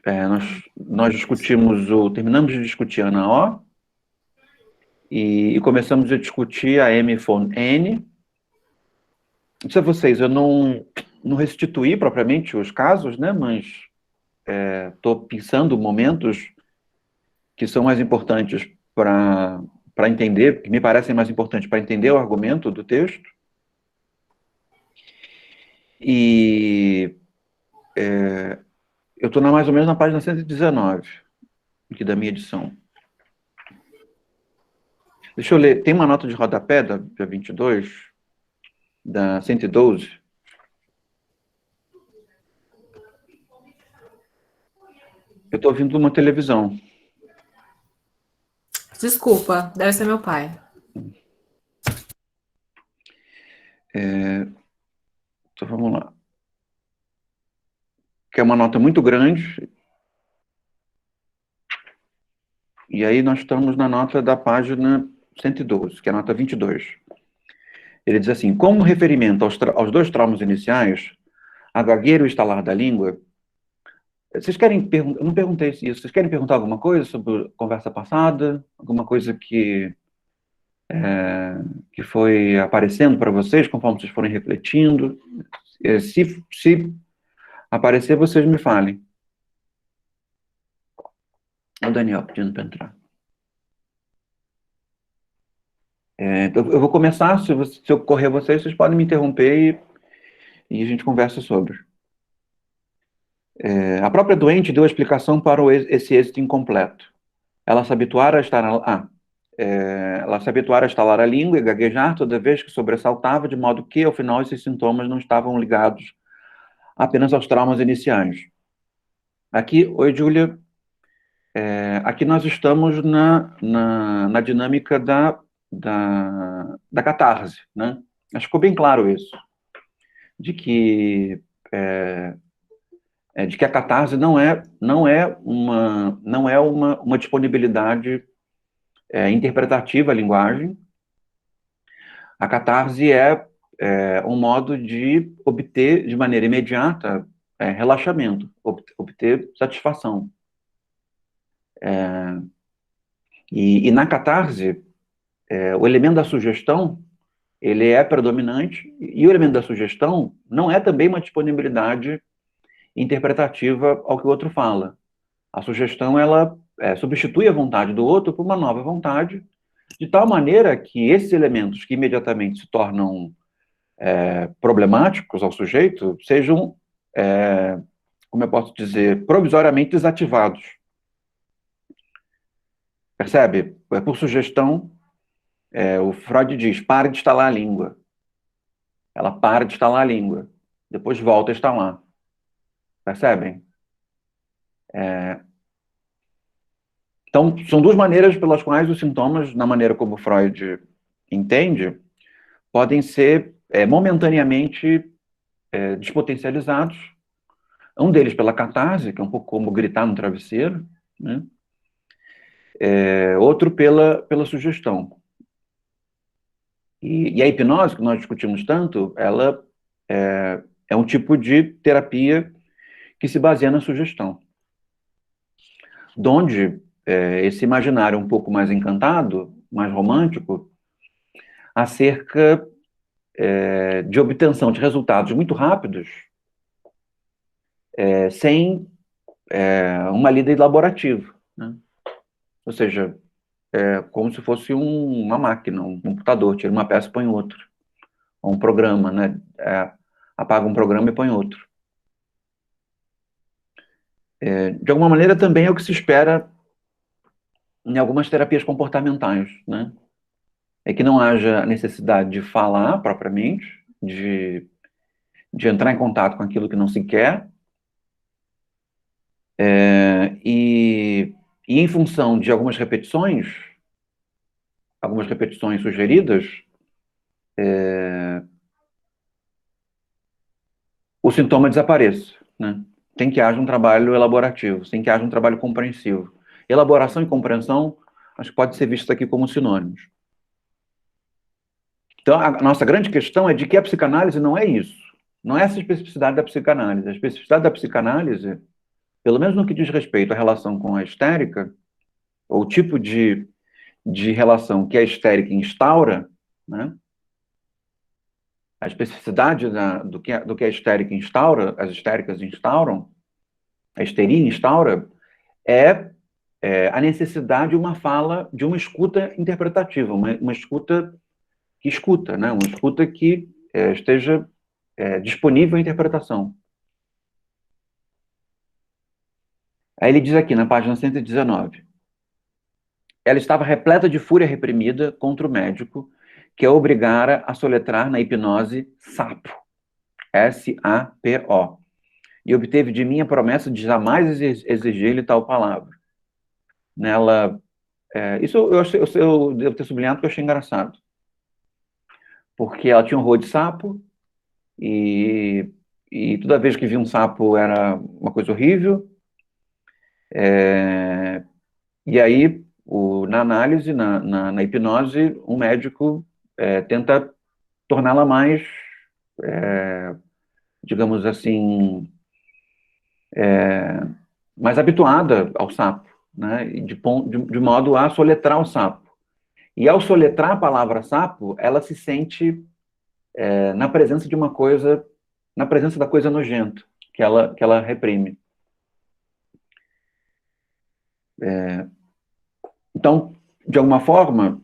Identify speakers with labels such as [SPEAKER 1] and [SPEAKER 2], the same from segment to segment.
[SPEAKER 1] nós terminamos de discutir a Ana O e começamos a discutir a M for N. Não sei vocês, eu não restituí propriamente os casos, né? Mas estou pensando momentos que são mais importantes para entender, que me parecem mais importantes para entender o argumento do texto. E eu estou mais ou menos na página 119 aqui da minha edição. Deixa eu ler, tem uma nota de rodapé da 22, da 112. Eu estou ouvindo uma televisão.
[SPEAKER 2] Desculpa, deve ser meu pai.
[SPEAKER 1] Então vamos lá. Que é uma nota muito grande. E aí nós estamos na nota da página 112, que é a nota 22. Ele diz assim: como referimento aos dois traumas iniciais, a gagueira e o estalar da língua. Vocês querem perguntar? Eu não perguntei isso. Vocês querem perguntar alguma coisa sobre a conversa passada? Alguma coisa que foi aparecendo para vocês conforme vocês forem refletindo? Se aparecer, vocês me falem. O Daniel pedindo para entrar. Eu vou começar, se ocorrer vocês podem me interromper e a gente conversa sobre. A própria doente deu a explicação para esse êxito incompleto. Ela se habituara a estalar a língua e gaguejar toda vez que sobressaltava, de modo que, ao final, esses sintomas não estavam ligados apenas aos traumas iniciais. Aqui, oi, Júlia. Aqui nós estamos na dinâmica da catarse, né? Acho que ficou bem claro isso, de que a catarse não é uma disponibilidade interpretativa à linguagem. A catarse é um modo de obter de maneira imediata relaxamento, obter satisfação. E na catarse, o elemento da sugestão ele é predominante, e o elemento da sugestão não é também uma disponibilidade interpretativa ao que o outro fala. A sugestão, ela substitui a vontade do outro por uma nova vontade, de tal maneira que esses elementos que imediatamente se tornam problemáticos ao sujeito sejam, como eu posso dizer, provisoriamente desativados. Percebe? Por sugestão, o Freud diz, pare de estalar a língua. Ela para de estalar a língua. Depois volta a estalar. Percebem? Então, são duas maneiras pelas quais os sintomas, na maneira como Freud entende, podem ser momentaneamente despotencializados. Um deles pela catarse, que é um pouco como gritar no travesseiro, né? Outro pela sugestão. E a hipnose, que nós discutimos tanto, ela é um tipo de terapia que se baseia na sugestão. Donde esse imaginário um pouco mais encantado, mais romântico, acerca de obtenção de resultados muito rápidos, sem uma lida elaborativa, né? Ou seja, como se fosse uma máquina, um computador, tira uma peça e põe outra. Ou um programa, né? Apaga um programa e põe outro. De alguma maneira, também é o que se espera em algumas terapias comportamentais, né? É que não haja necessidade de falar propriamente, de entrar em contato com aquilo que não se quer, e em função de algumas repetições sugeridas, o sintoma desapareça, né? Tem que haja um trabalho elaborativo, tem que haja um trabalho compreensivo. Elaboração e compreensão, acho que pode ser visto aqui como sinônimos. Então, a nossa grande questão é de que a psicanálise não é isso. Não é essa especificidade da psicanálise. A especificidade da psicanálise pelo menos no que diz respeito à relação com a histérica, ou o tipo de relação que a histérica instaura, né? A especificidade do que a histérica instaura, as histéricas instauram, a histeria instaura, é a necessidade de uma fala, de uma escuta interpretativa, uma escuta que escuta, né? Uma escuta que esteja disponível à interpretação. Aí ele diz aqui, na página 119, ela estava repleta de fúria reprimida contra o médico, que a obrigara a soletrar na hipnose sapo, S-A-P-O, e obteve de mim a promessa de jamais exigir-lhe tal palavra. Nela, isso eu devo ter sublinhado porque eu achei engraçado, porque ela tinha um horror de sapo, e toda vez que via um sapo era uma coisa horrível, e aí, na análise, na hipnose, um médico tenta torná-la mais, digamos assim, mais habituada ao sapo, né? De modo a soletrar o sapo. E ao soletrar a palavra sapo, ela se sente na presença de uma coisa, na presença da coisa nojenta, que ela reprime. Então, de alguma forma,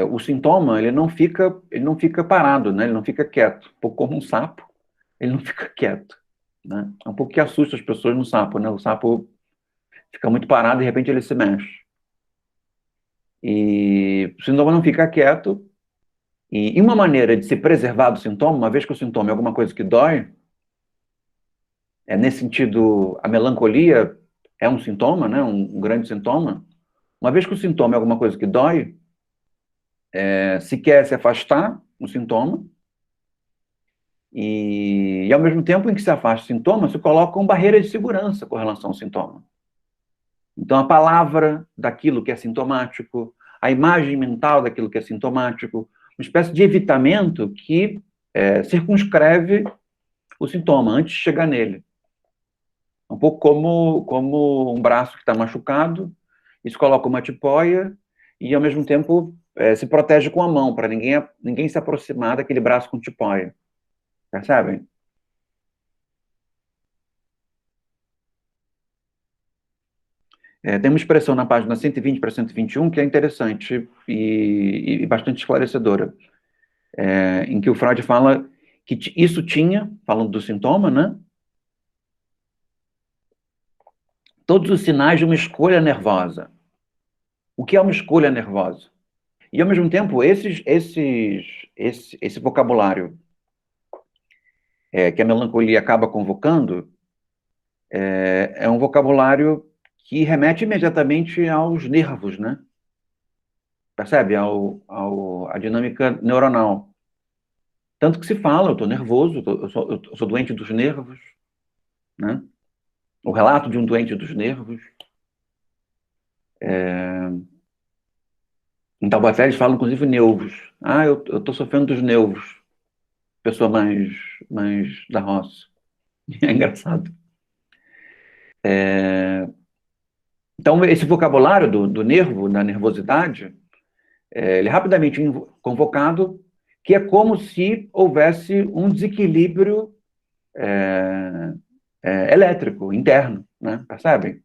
[SPEAKER 1] o sintoma ele não fica parado, né? Ele não fica quieto. Um pouco como um sapo, ele não fica quieto, né? É um pouco que assusta as pessoas no sapo, né? O sapo fica muito parado e de repente ele se mexe. E o sintoma não fica quieto. E uma maneira de se preservar do sintoma, uma vez que o sintoma é alguma coisa que dói, nesse sentido, a melancolia é um sintoma, né? Um grande sintoma. Uma vez que o sintoma é alguma coisa que dói, se quer se afastar do sintoma, e ao mesmo tempo em que se afasta o sintoma, se colocam barreiras de segurança com relação ao sintoma. Então, a palavra daquilo que é sintomático, a imagem mental daquilo que é sintomático, uma espécie de evitamento que circunscreve o sintoma antes de chegar nele. Um pouco como um braço que está machucado, e se coloca uma tipóia e, ao mesmo tempo, se protege com a mão, para ninguém se aproximar daquele braço com tipóia. Percebem? Tem uma expressão na página 120 para 121 que é interessante e bastante esclarecedora, em que o Freud fala que isso tinha, falando do sintoma, né? Todos os sinais de uma escolha nervosa. O que é uma escolha nervosa? E, ao mesmo tempo, esse vocabulário que a melancolia acaba convocando é um vocabulário que remete imediatamente aos nervos, né? Percebe? A dinâmica neuronal. Tanto que se fala, eu estou nervoso, eu sou doente dos nervos, né? O relato de um doente dos nervos. Em Taubaté eles falam, inclusive, nervos. Ah, eu estou sofrendo dos nervos. Pessoa mais da roça. É engraçado. Então, esse vocabulário do nervo, da nervosidade, ele é rapidamente convocado, que é como se houvesse um desequilíbrio elétrico interno, né? Percebem?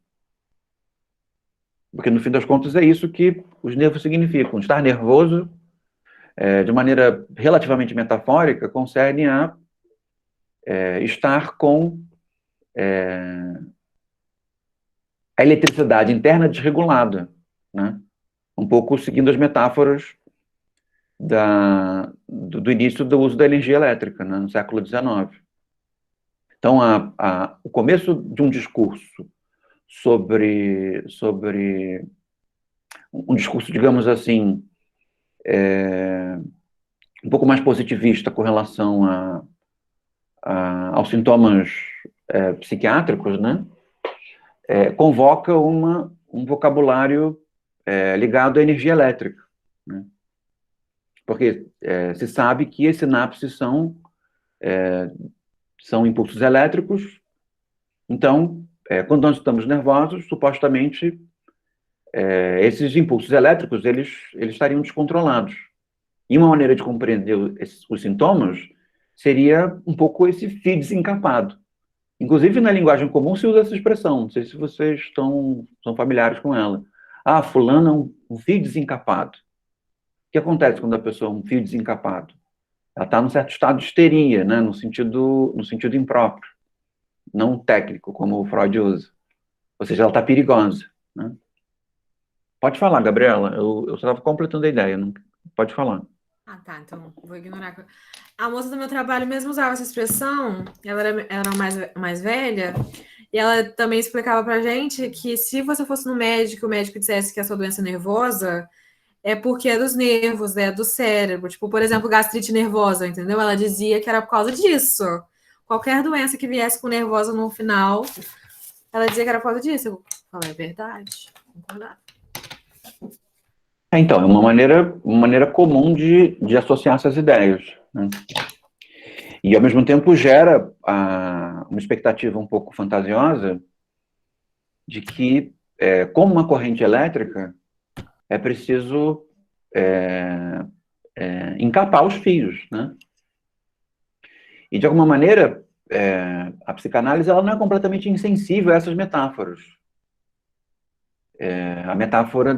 [SPEAKER 1] Porque, no fim das contas, é isso que os nervos significam. Estar nervoso, de maneira relativamente metafórica, concerne a estar com a eletricidade interna desregulada, né? Um pouco seguindo as metáforas do início do uso da energia elétrica, né, no século XIX. Então, o começo de um discurso sobre um discurso, digamos assim, um pouco mais positivista com relação aos sintomas psiquiátricos, né, convoca um vocabulário ligado à energia elétrica, né? Porque se sabe que as sinapses são impulsos elétricos, então quando nós estamos nervosos, supostamente, esses impulsos elétricos, eles estariam descontrolados. E uma maneira de compreender os sintomas seria um pouco esse fio desencapado. Inclusive, na linguagem comum se usa essa expressão, não sei se vocês são familiares com ela. Ah, fulano é um fio desencapado. O que acontece quando a pessoa é um fio desencapado? Ela está num certo estado de histeria, né? No sentido impróprio, não técnico, como o Freud usa. Ou seja, ela está perigosa, né? Pode falar, Gabriela, eu só estava completando a ideia, não... Pode falar.
[SPEAKER 2] Ah, tá, então vou ignorar. A moça do meu trabalho mesmo usava essa expressão, ela era mais velha, e ela também explicava pra gente que se você fosse no médico, o médico dissesse que a sua doença é nervosa, é porque é dos nervos, é do cérebro. Tipo, por exemplo, gastrite nervosa, entendeu? Ela dizia que era por causa disso. Qualquer doença que viesse com nervosa no final, ela dizia que era por causa disso. Eu falei, é verdade. Concordar.
[SPEAKER 1] Então, é uma maneira comum de associar essas ideias, né? E, ao mesmo tempo, gera uma expectativa um pouco fantasiosa de que, como uma corrente elétrica, é preciso encapar os fios, né? E, de alguma maneira, a psicanálise ela não é completamente insensível a essas metáforas. A metáfora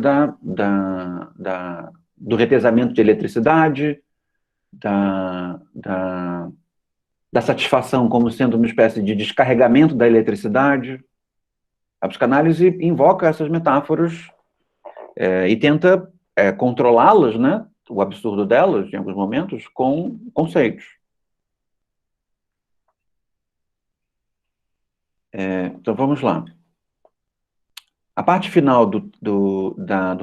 [SPEAKER 1] do retesamento de eletricidade, da satisfação como sendo uma espécie de descarregamento da eletricidade. A psicanálise invoca essas metáforas e tenta controlá-las, né, o absurdo delas, em alguns momentos, com conceitos. Então, vamos lá. A parte final do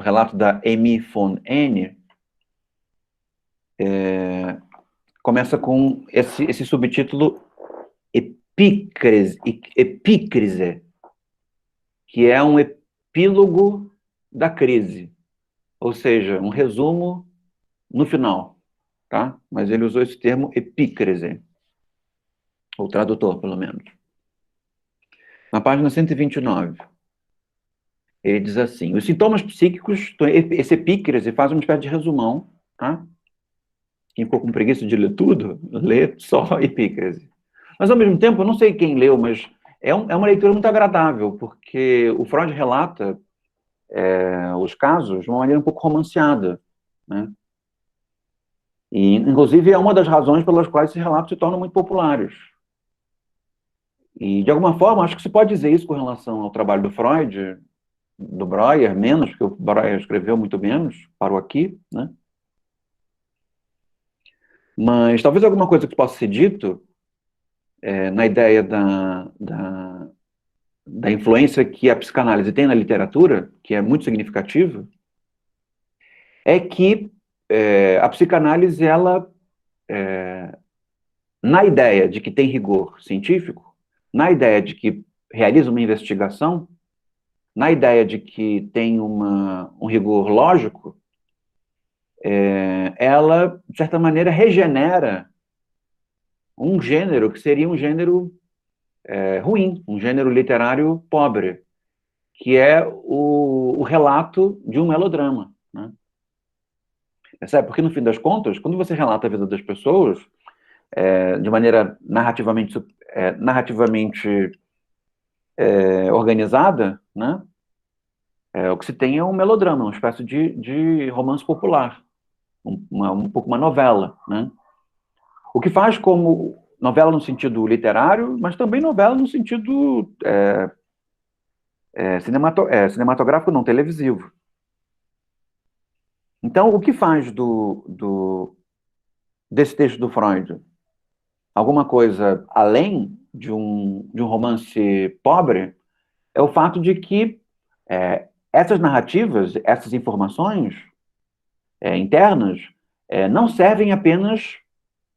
[SPEAKER 1] relato da Amy von N começa com esse subtítulo epícrise, que é um epílogo da crise, ou seja, um resumo no final, tá? Mas ele usou esse termo epícrise, o tradutor, pelo menos. Na página 129, ele diz assim, os sintomas psíquicos, esse epícrise faz uma espécie de resumão, tá? Quem ficou com preguiça de ler tudo, lê só epícrise. Mas, ao mesmo tempo, eu não sei quem leu, mas é uma leitura muito agradável, porque o Freud relata os casos de uma maneira um pouco romanceada, né? E, inclusive, é uma das razões pelas quais esses relatos se tornam muito populares. E, de alguma forma, acho que se pode dizer isso com relação ao trabalho do Freud, do Breuer, menos, porque o Breuer escreveu muito menos, parou aqui, né? Mas talvez alguma coisa que possa ser dito na ideia da influência que a psicanálise tem na literatura, que é muito significativa, é que a psicanálise, ela, na ideia de que tem rigor científico, na ideia de que realiza uma investigação, na ideia de que tem um rigor lógico, ela, de certa maneira, regenera um gênero que seria um gênero ruim, um gênero literário pobre, que é o relato de um melodrama, né? Percebe? Porque, no fim das contas, quando você relata a vida das pessoas de maneira narrativamente organizada, né? O que se tem é um melodrama, uma espécie de romance popular, um pouco uma novela, né? O que faz como novela no sentido literário, mas também novela no sentido cinematográfico, não televisivo. Então, o que faz desse texto do Freud alguma coisa além de um romance pobre é o fato de que essas narrativas, essas informações internas, não servem apenas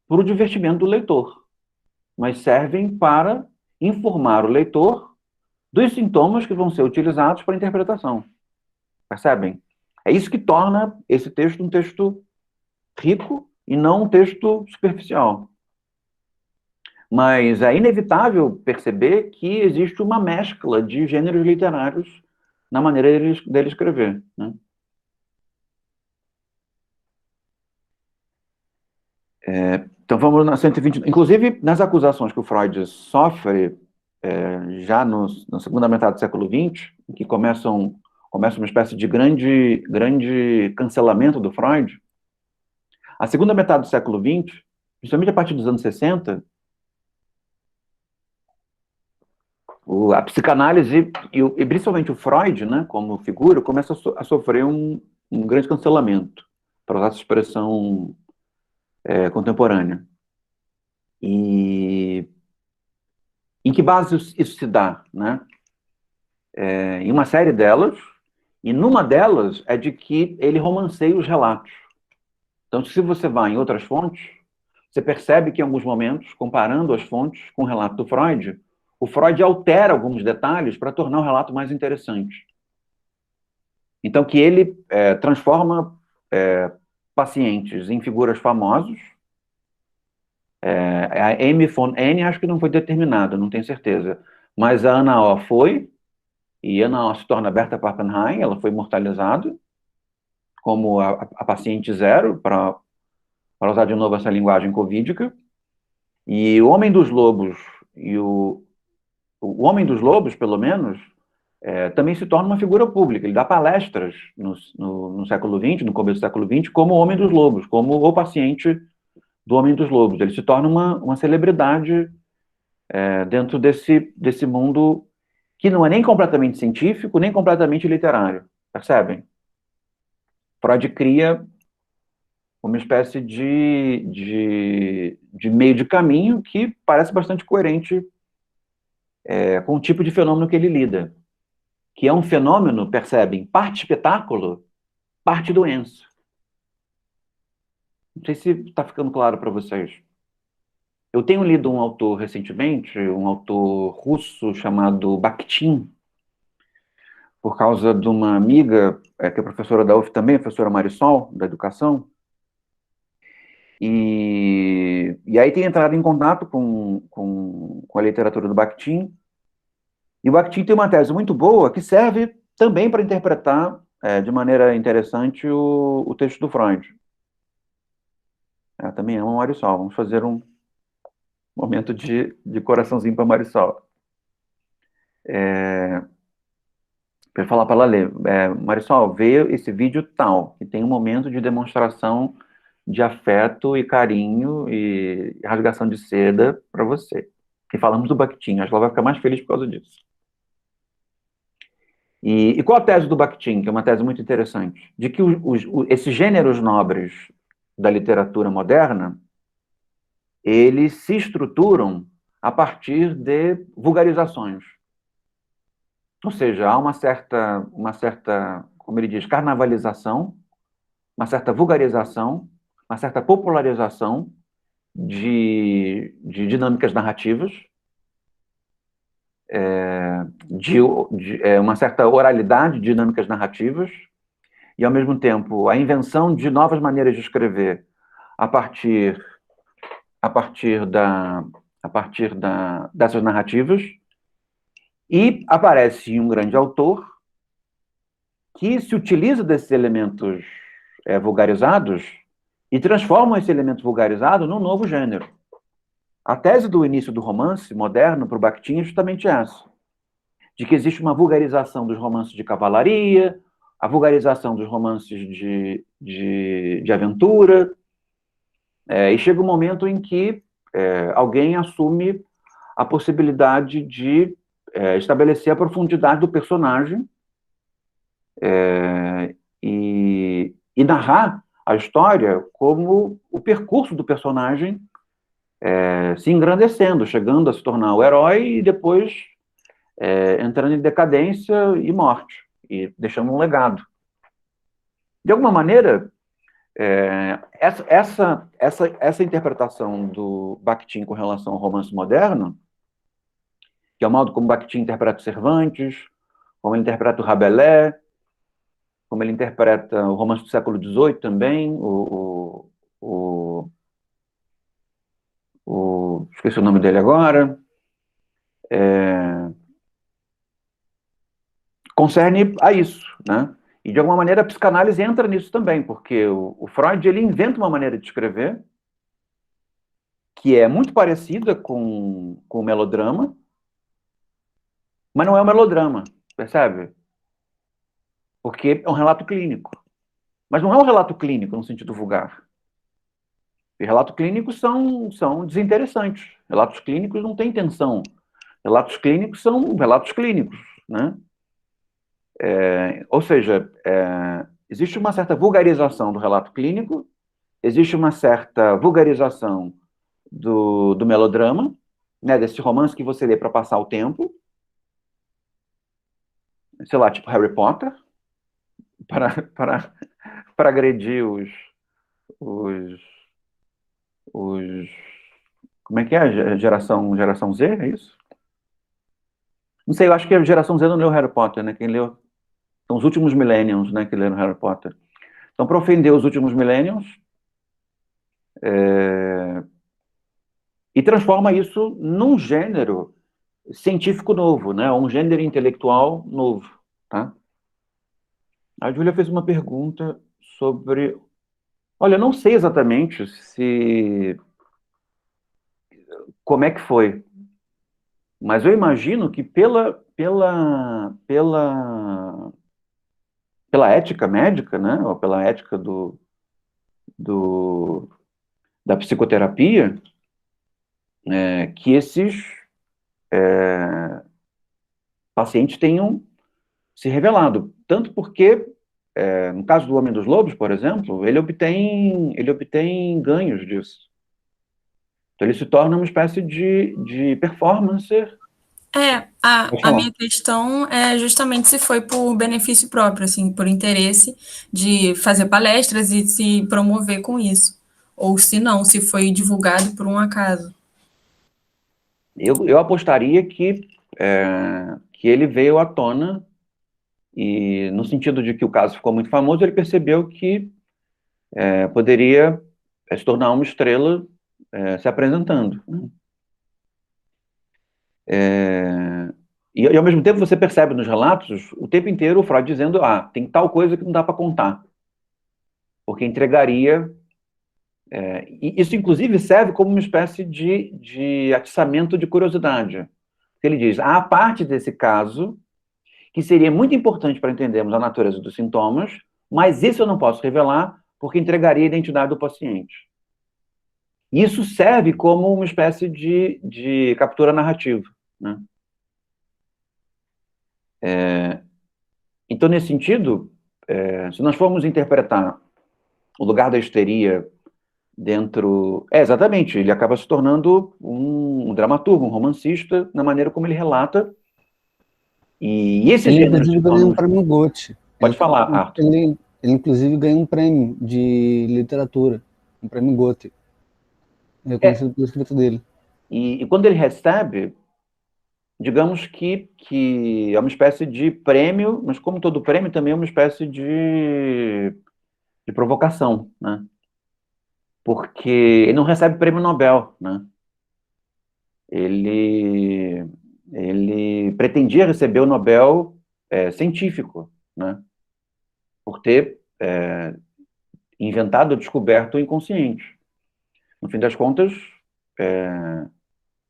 [SPEAKER 1] para o divertimento do leitor, mas servem para informar o leitor dos sintomas que vão ser utilizados para a interpretação. Percebem? É isso que torna esse texto um texto rico e não um texto superficial. Mas é inevitável perceber que existe uma mescla de gêneros literários na maneira dele escrever, né? Então vamos na 120. Inclusive, nas acusações que o Freud sofre, já na segunda metade do século XX, que começa uma espécie de grande cancelamento do Freud, a segunda metade do século XX, principalmente a partir dos anos 60, a psicanálise e principalmente o Freud, né, como figura, começa a sofrer um grande cancelamento, para usar essa expressão contemporânea. E em que base isso se dá, né? Em uma série delas, e numa delas é de que ele romanceia os relatos. Então, se você vai em outras fontes, você percebe que em alguns momentos, comparando as fontes com o relato do Freud, o Freud altera alguns detalhes para tornar o relato mais interessante. Então, que ele transforma pacientes em figuras famosas. A Amy von N acho que não foi determinada, não tenho certeza. Mas a Ana O foi, e Ana O se torna Berta Pappenheim, ela foi imortalizada como a paciente zero, para usar de novo essa linguagem covídica. E o Homem dos Lobos, o Homem dos Lobos, pelo menos, também se torna uma figura pública. Ele dá palestras no século XX, no começo do século XX, como o Homem dos Lobos, como o paciente do Homem dos Lobos. Ele se torna uma celebridade dentro desse mundo que não é nem completamente científico, nem completamente literário. Percebem? Freud cria uma espécie de meio de caminho que parece bastante coerente com o tipo de fenômeno que ele lida, que é um fenômeno, percebem, parte espetáculo, parte doença. Não sei se está ficando claro para vocês. Eu tenho lido um autor recentemente, um autor russo chamado Bakhtin, por causa de uma amiga, que é professora da UF também, a professora Marisol, da educação, e aí tem entrado em contato com a literatura do Bakhtin, e o Bakhtin tem uma tese muito boa que serve também para interpretar de maneira interessante o texto do Freud. Ela também ama Marisol. Vamos fazer um momento de coraçãozinho para Marisol. Para falar para ela ler. Marisol, vê esse vídeo tal, que tem um momento de demonstração de afeto e carinho e rasgação de seda para você. Que falamos do Bakhtin, acho que ela vai ficar mais feliz por causa disso. E qual a tese do Bakhtin, que é uma tese muito interessante? De que esses gêneros nobres da literatura moderna, eles se estruturam a partir de vulgarizações. Ou seja, há uma certa, como ele diz, carnavalização, uma certa vulgarização, uma certa popularização de dinâmicas narrativas, uma certa oralidade de dinâmicas narrativas, e, ao mesmo tempo, a invenção de novas maneiras de escrever a partir dessas narrativas, e aparece um grande autor que se utiliza desses elementos vulgarizados e transforma esse elemento vulgarizado num novo gênero. A tese do início do romance moderno para o Bakhtin é justamente essa, de que existe uma vulgarização dos romances de cavalaria, a vulgarização dos romances de aventura, e chega um momento em que alguém assume a possibilidade de estabelecer a profundidade do personagem e narrar a história como o percurso do personagem se engrandecendo, chegando a se tornar o herói e depois entrando em decadência e morte, e deixando um legado. De alguma maneira, essa interpretação do Bakhtin com relação ao romance moderno, que é o modo como Bakhtin interpreta o Cervantes, como ele interpreta o Rabelais, como ele interpreta o romance do século XVIII também, esqueci o nome dele agora, concerne a isso, né? E, de alguma maneira, a psicanálise entra nisso também, porque o Freud, ele inventa uma maneira de escrever que é muito parecida com o melodrama, mas não é um melodrama, percebe? Porque é um relato clínico. Mas não é um relato clínico no sentido vulgar. E relatos clínicos são desinteressantes. Relatos clínicos não têm intenção. Relatos clínicos são relatos clínicos, né? Ou seja, existe uma certa vulgarização do relato clínico, existe uma certa vulgarização do melodrama, né, desse romance que você lê para passar o tempo, sei lá, tipo Harry Potter, para agredir os, os... Como é que é? Geração Z, é isso? Não sei, eu acho que a geração Z não leu Harry Potter, né? Quem leu são os últimos millennials, né, que leram Harry Potter. Então, para ofender os últimos millennials, e transforma isso num gênero científico novo, né? Um gênero intelectual novo, tá? A Júlia fez uma pergunta sobre... Olha, eu não sei exatamente como é que foi, mas eu imagino que pela ética médica, né? Ou pela ética do, da psicoterapia, que esses pacientes tenham se revelado. Tanto porque, no caso do Homem dos Lobos, por exemplo, ele obtém ganhos disso. Então, ele se torna uma espécie de performancer. Pode
[SPEAKER 3] A
[SPEAKER 1] falar.
[SPEAKER 3] minha questão é justamente se foi por benefício próprio, assim, por interesse de fazer palestras e se promover com isso. Ou se não, se foi divulgado por um acaso.
[SPEAKER 1] Eu apostaria que ele veio à tona e, no sentido de que o caso ficou muito famoso, ele percebeu que poderia se tornar uma estrela se apresentando, né? E, ao mesmo tempo, você percebe nos relatos, o tempo inteiro, o Freud dizendo, tem tal coisa que não dá para contar, porque entregaria... e isso, inclusive, serve como uma espécie de atiçamento de curiosidade. Ele diz, há parte desse caso que seria muito importante para entendermos a natureza dos sintomas, mas isso eu não posso revelar, porque entregaria a identidade do paciente. Isso serve como uma espécie de captura narrativa, né? Então, nesse sentido, se nós formos interpretar o lugar da histeria dentro... exatamente, ele acaba se tornando um dramaturgo, um romancista, na maneira como ele relata. E esse
[SPEAKER 4] Ele,
[SPEAKER 1] gênero
[SPEAKER 4] inclusive,
[SPEAKER 1] de
[SPEAKER 4] ganhou um
[SPEAKER 1] tonos...
[SPEAKER 4] prêmio Goethe.
[SPEAKER 1] Pode falar, Arthur.
[SPEAKER 4] Ele, inclusive, ganhou um prêmio de literatura, um prêmio Goethe, reconhecido pelo escrito dele.
[SPEAKER 1] E quando ele recebe, digamos que é uma espécie de prêmio, mas como todo prêmio, também é uma espécie de provocação, né? Porque ele não recebe prêmio Nobel, né? Ele pretendia receber o Nobel científico, né? Por ter inventado ou descoberto o inconsciente. No fim das contas,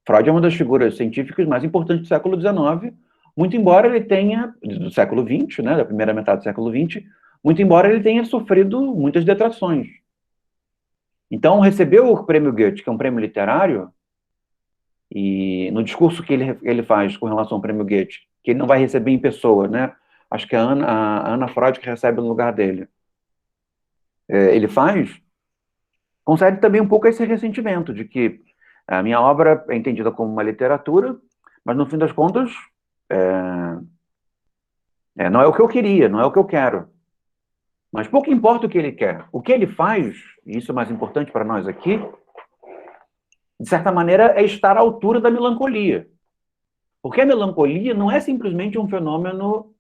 [SPEAKER 1] Freud é uma das figuras científicas mais importantes do século XIX, muito embora ele tenha, do século XX, né, da primeira metade do século XX, muito embora ele tenha sofrido muitas detrações. Então, recebeu o prêmio Goethe, que é um prêmio literário, e no discurso que ele faz com relação ao prêmio Goethe, que ele não vai receber em pessoa, né? Acho que é a Ana Freud que recebe no lugar dele. Ele concede também um pouco esse ressentimento de que a minha obra é entendida como uma literatura, mas no fim das contas não é o que eu queria, não é o que eu quero. Mas pouco importa o que ele quer. O que ele faz, e isso é mais importante para nós aqui, de certa maneira, é estar à altura da melancolia. Porque a melancolia não é simplesmente um fenômeno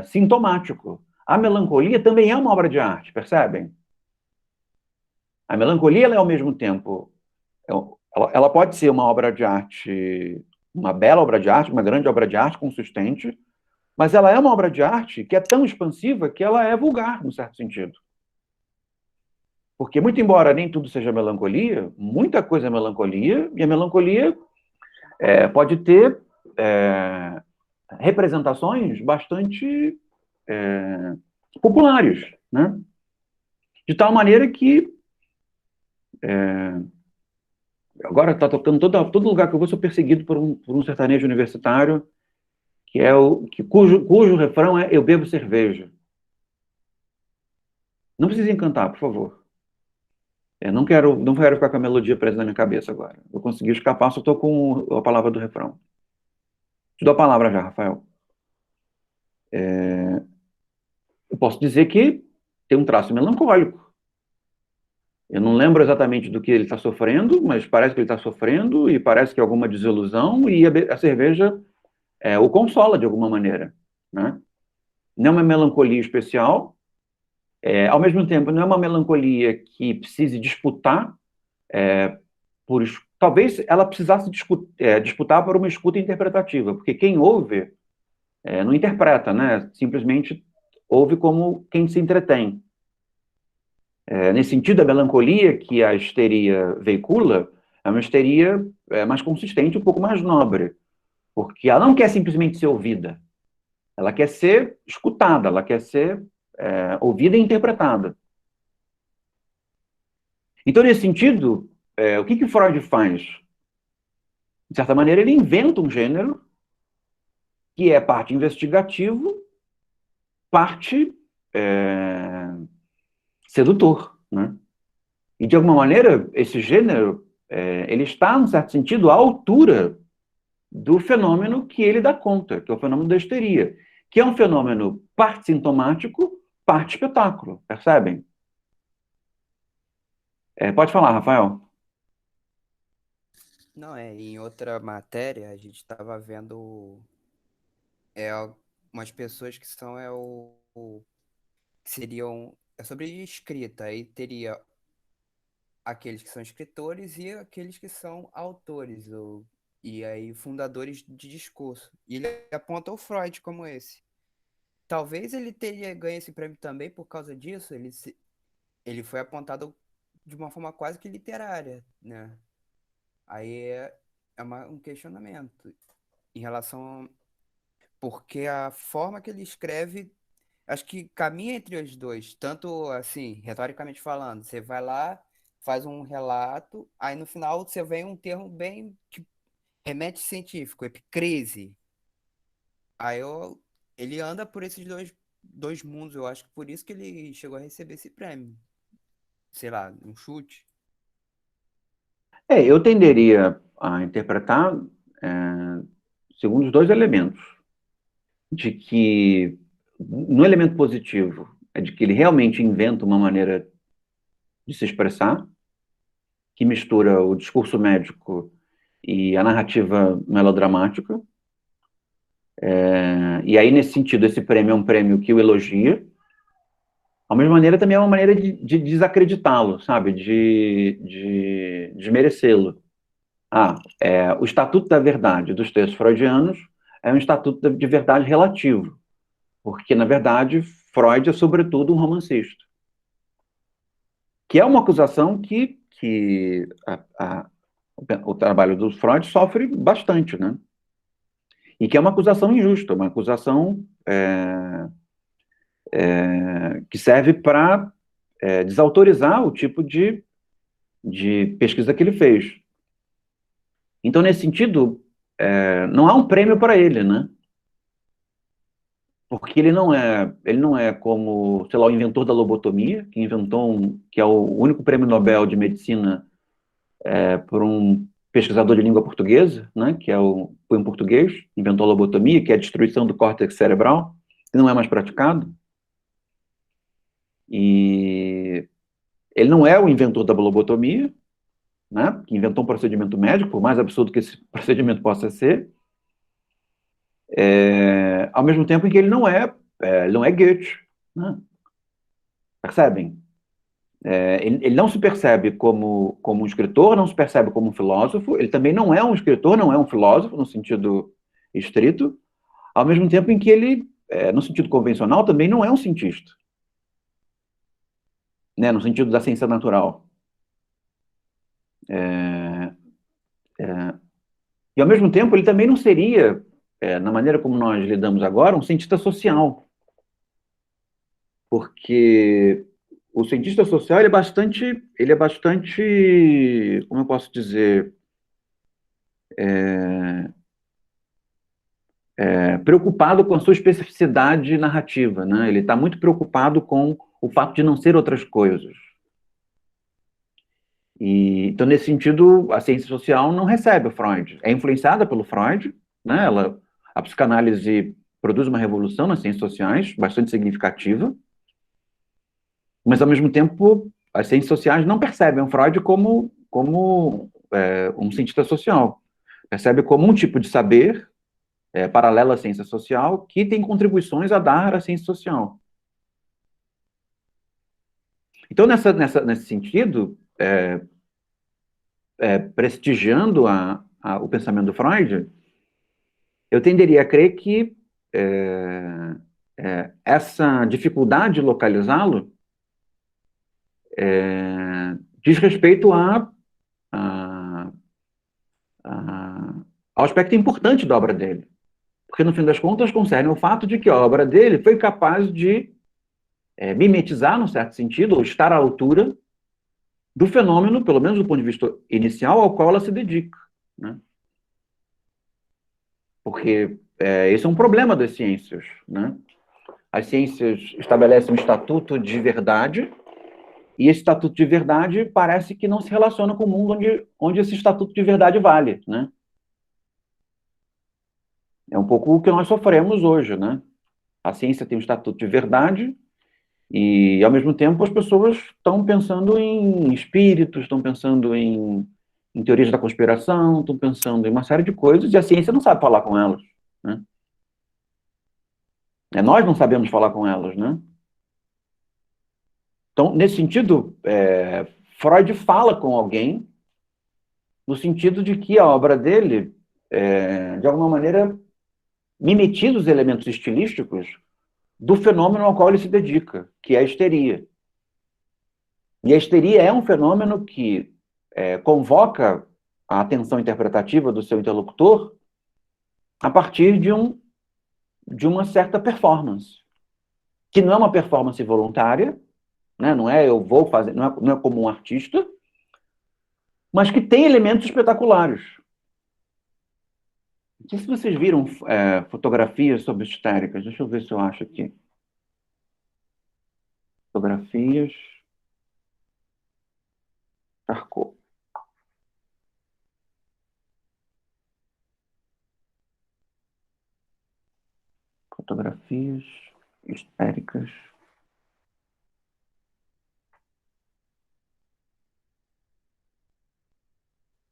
[SPEAKER 1] sintomático. A melancolia também é uma obra de arte, percebem? A melancolia ela é, ao mesmo tempo, ela pode ser uma obra de arte, uma bela obra de arte, uma grande obra de arte consistente, mas ela é uma obra de arte que é tão expansiva que ela é vulgar, no certo sentido. Porque, muito embora nem tudo seja melancolia, muita coisa é melancolia, e a melancolia pode ter representações bastante populares, né? De tal maneira que agora está tocando todo lugar que eu vou, sou perseguido por um sertanejo universitário cujo refrão é "Eu bebo cerveja". Não precisa encantar, por favor. Não quero ficar com a melodia presa na minha cabeça agora. Eu consegui escapar, só estou com a palavra do refrão. Te dou a palavra já, Rafael. Eu posso dizer que tem um traço melancólico. Eu não lembro exatamente do que ele está sofrendo, mas parece que ele está sofrendo e parece que é alguma desilusão e a cerveja o consola de alguma maneira, né? Não é uma melancolia especial, ao mesmo tempo não é uma melancolia que precise disputar talvez ela precisasse disputar por uma escuta interpretativa, porque quem ouve não interpreta, né? Simplesmente ouve como quem se entretém. Nesse sentido, a melancolia que a histeria veicula é uma histeria mais consistente, um pouco mais nobre, porque ela não quer simplesmente ser ouvida, ela quer ser escutada, ela quer ser ouvida e interpretada. Então, nesse sentido, o que Freud faz? De certa maneira, ele inventa um gênero que é parte investigativo, parte sedutor, né? E, de alguma maneira, esse gênero, ele está, num certo sentido, à altura do fenômeno que ele dá conta, que é o fenômeno da histeria, que é um fenômeno parte sintomático, parte espetáculo, percebem? Pode falar, Rafael.
[SPEAKER 5] Não, em outra matéria a gente estava vendo é, umas pessoas que são que seriam sobre escrita, aí teria aqueles que são escritores e aqueles que são autores, e aí fundadores de discurso. E ele aponta o Freud como esse. Talvez ele teria ganho esse prêmio também por causa disso, ele foi apontado de uma forma quase que literária, né? Aí um questionamento em relação porque a forma que ele escreve, acho que caminha entre os dois, tanto assim, retoricamente falando, você vai lá, faz um relato, aí no final você vem um termo bem que remete científico, epicrise. Ele anda por esses dois mundos, eu acho que por isso que ele chegou a receber esse prêmio. Sei lá, um chute.
[SPEAKER 1] Eu tenderia a interpretar segundo os dois elementos. De que, no elemento positivo, é de que ele realmente inventa uma maneira de se expressar, que mistura o discurso médico e a narrativa melodramática. E aí, nesse sentido, esse prêmio é um prêmio que o elogia. Ao mesma maneira, também é uma maneira de desacreditá-lo, sabe? De desmerecê-lo. O Estatuto da Verdade dos textos freudianos é um estatuto de verdade relativo, porque, na verdade, Freud é, sobretudo, um romancista. Que é uma acusação que o trabalho do Freud sofre bastante, né? E que é uma acusação injusta, uma acusação que serve para desautorizar o tipo de pesquisa que ele fez. Então, nesse sentido, não há um prêmio para ele, né? Porque ele não é como, sei lá, o inventor da lobotomia, que é o único prêmio Nobel de medicina por um pesquisador de língua portuguesa, né, foi um português, inventou a lobotomia, que é a destruição do córtex cerebral, que não é mais praticado. E ele não é o inventor da lobotomia, né, que inventou um procedimento médico, por mais absurdo que esse procedimento possa ser, ao mesmo tempo em que ele não é Goethe, né? Percebem? Ele não se percebe como um escritor, não se percebe como um filósofo, ele também não é um escritor, não é um filósofo, no sentido estrito, ao mesmo tempo em que ele, no sentido convencional, também não é um cientista, né, no sentido da ciência natural. E, ao mesmo tempo, ele também não seria, na maneira como nós lidamos agora, um cientista social, porque o cientista social ele é bastante, como eu posso dizer, preocupado com a sua especificidade narrativa, né? Ele está muito preocupado com o fato de não ser outras coisas. Então, nesse sentido, a ciência social não recebe o Freud. É influenciada pelo Freud, né? A psicanálise produz uma revolução nas ciências sociais, bastante significativa, mas, ao mesmo tempo, as ciências sociais não percebem o Freud como um cientista social. Percebe como um tipo de saber paralelo à ciência social que tem contribuições a dar à ciência social. Então, nesse sentido, prestigiando o pensamento do Freud, eu tenderia a crer que essa dificuldade de localizá-lo diz respeito ao aspecto importante da obra dele. Porque, no fim das contas, concerne o fato de que a obra dele foi capaz de mimetizar, num certo sentido, ou estar à altura do fenômeno, pelo menos do ponto de vista inicial, ao qual ela se dedica, né? Porque esse é um problema das ciências, né? As ciências estabelecem um estatuto de verdade, e esse estatuto de verdade parece que não se relaciona com o mundo onde esse estatuto de verdade vale, né? É um pouco o que nós sofremos hoje, né? A ciência tem um estatuto de verdade e, ao mesmo tempo, as pessoas estão pensando em espíritos, estão pensando em teorias da conspiração, estão pensando em uma série de coisas e a ciência não sabe falar com elas, né? Nós não sabemos falar com elas, né? Então, nesse sentido, Freud fala com alguém no sentido de que a obra dele, de alguma maneira, mimetiza os elementos estilísticos do fenômeno ao qual ele se dedica, que é a histeria. E a histeria é um fenômeno que convoca a atenção interpretativa do seu interlocutor a partir de uma certa performance, que não é uma performance voluntária, né? Não é eu vou fazer, não é como um artista, mas que tem elementos espetaculares. Não sei se vocês viram fotografias sobre histéricas. Deixa eu ver se eu acho aqui. Fotografias. Charcot. Fotografias histéricas.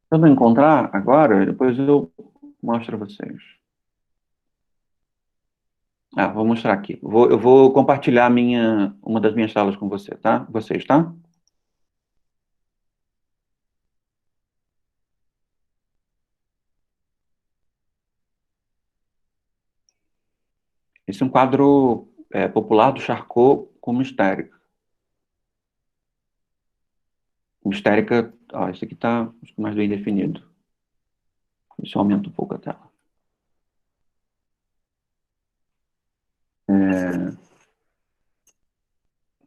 [SPEAKER 1] Se eu não encontrar agora, depois eu mostro a vocês. Vou mostrar aqui. Eu vou compartilhar uma das minhas salas com você, tá? Vocês, tá? Esse é um quadro popular do Charcot como histérica. Histérica, esse aqui está mais bem definido. Deixa eu aumentar um pouco a tela.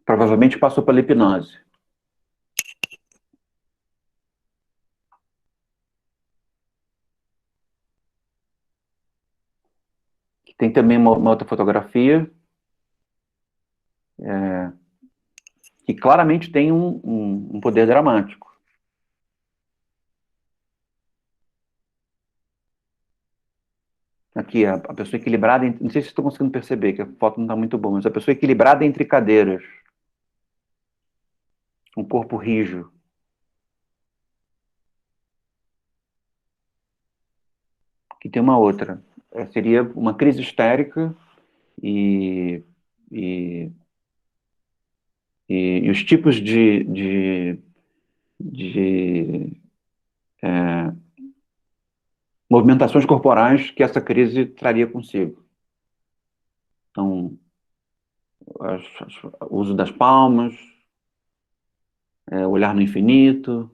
[SPEAKER 1] Provavelmente passou pela hipnose. Tem também uma outra fotografia que claramente tem um poder dramático. Aqui, a pessoa equilibrada, não sei se estou conseguindo perceber, que a foto não está muito boa, mas a pessoa equilibrada entre cadeiras. Um corpo rijo. Aqui tem uma outra. Seria uma crise histérica e e os tipos de movimentações corporais que essa crise traria consigo. Então, o uso das palmas, olhar no infinito.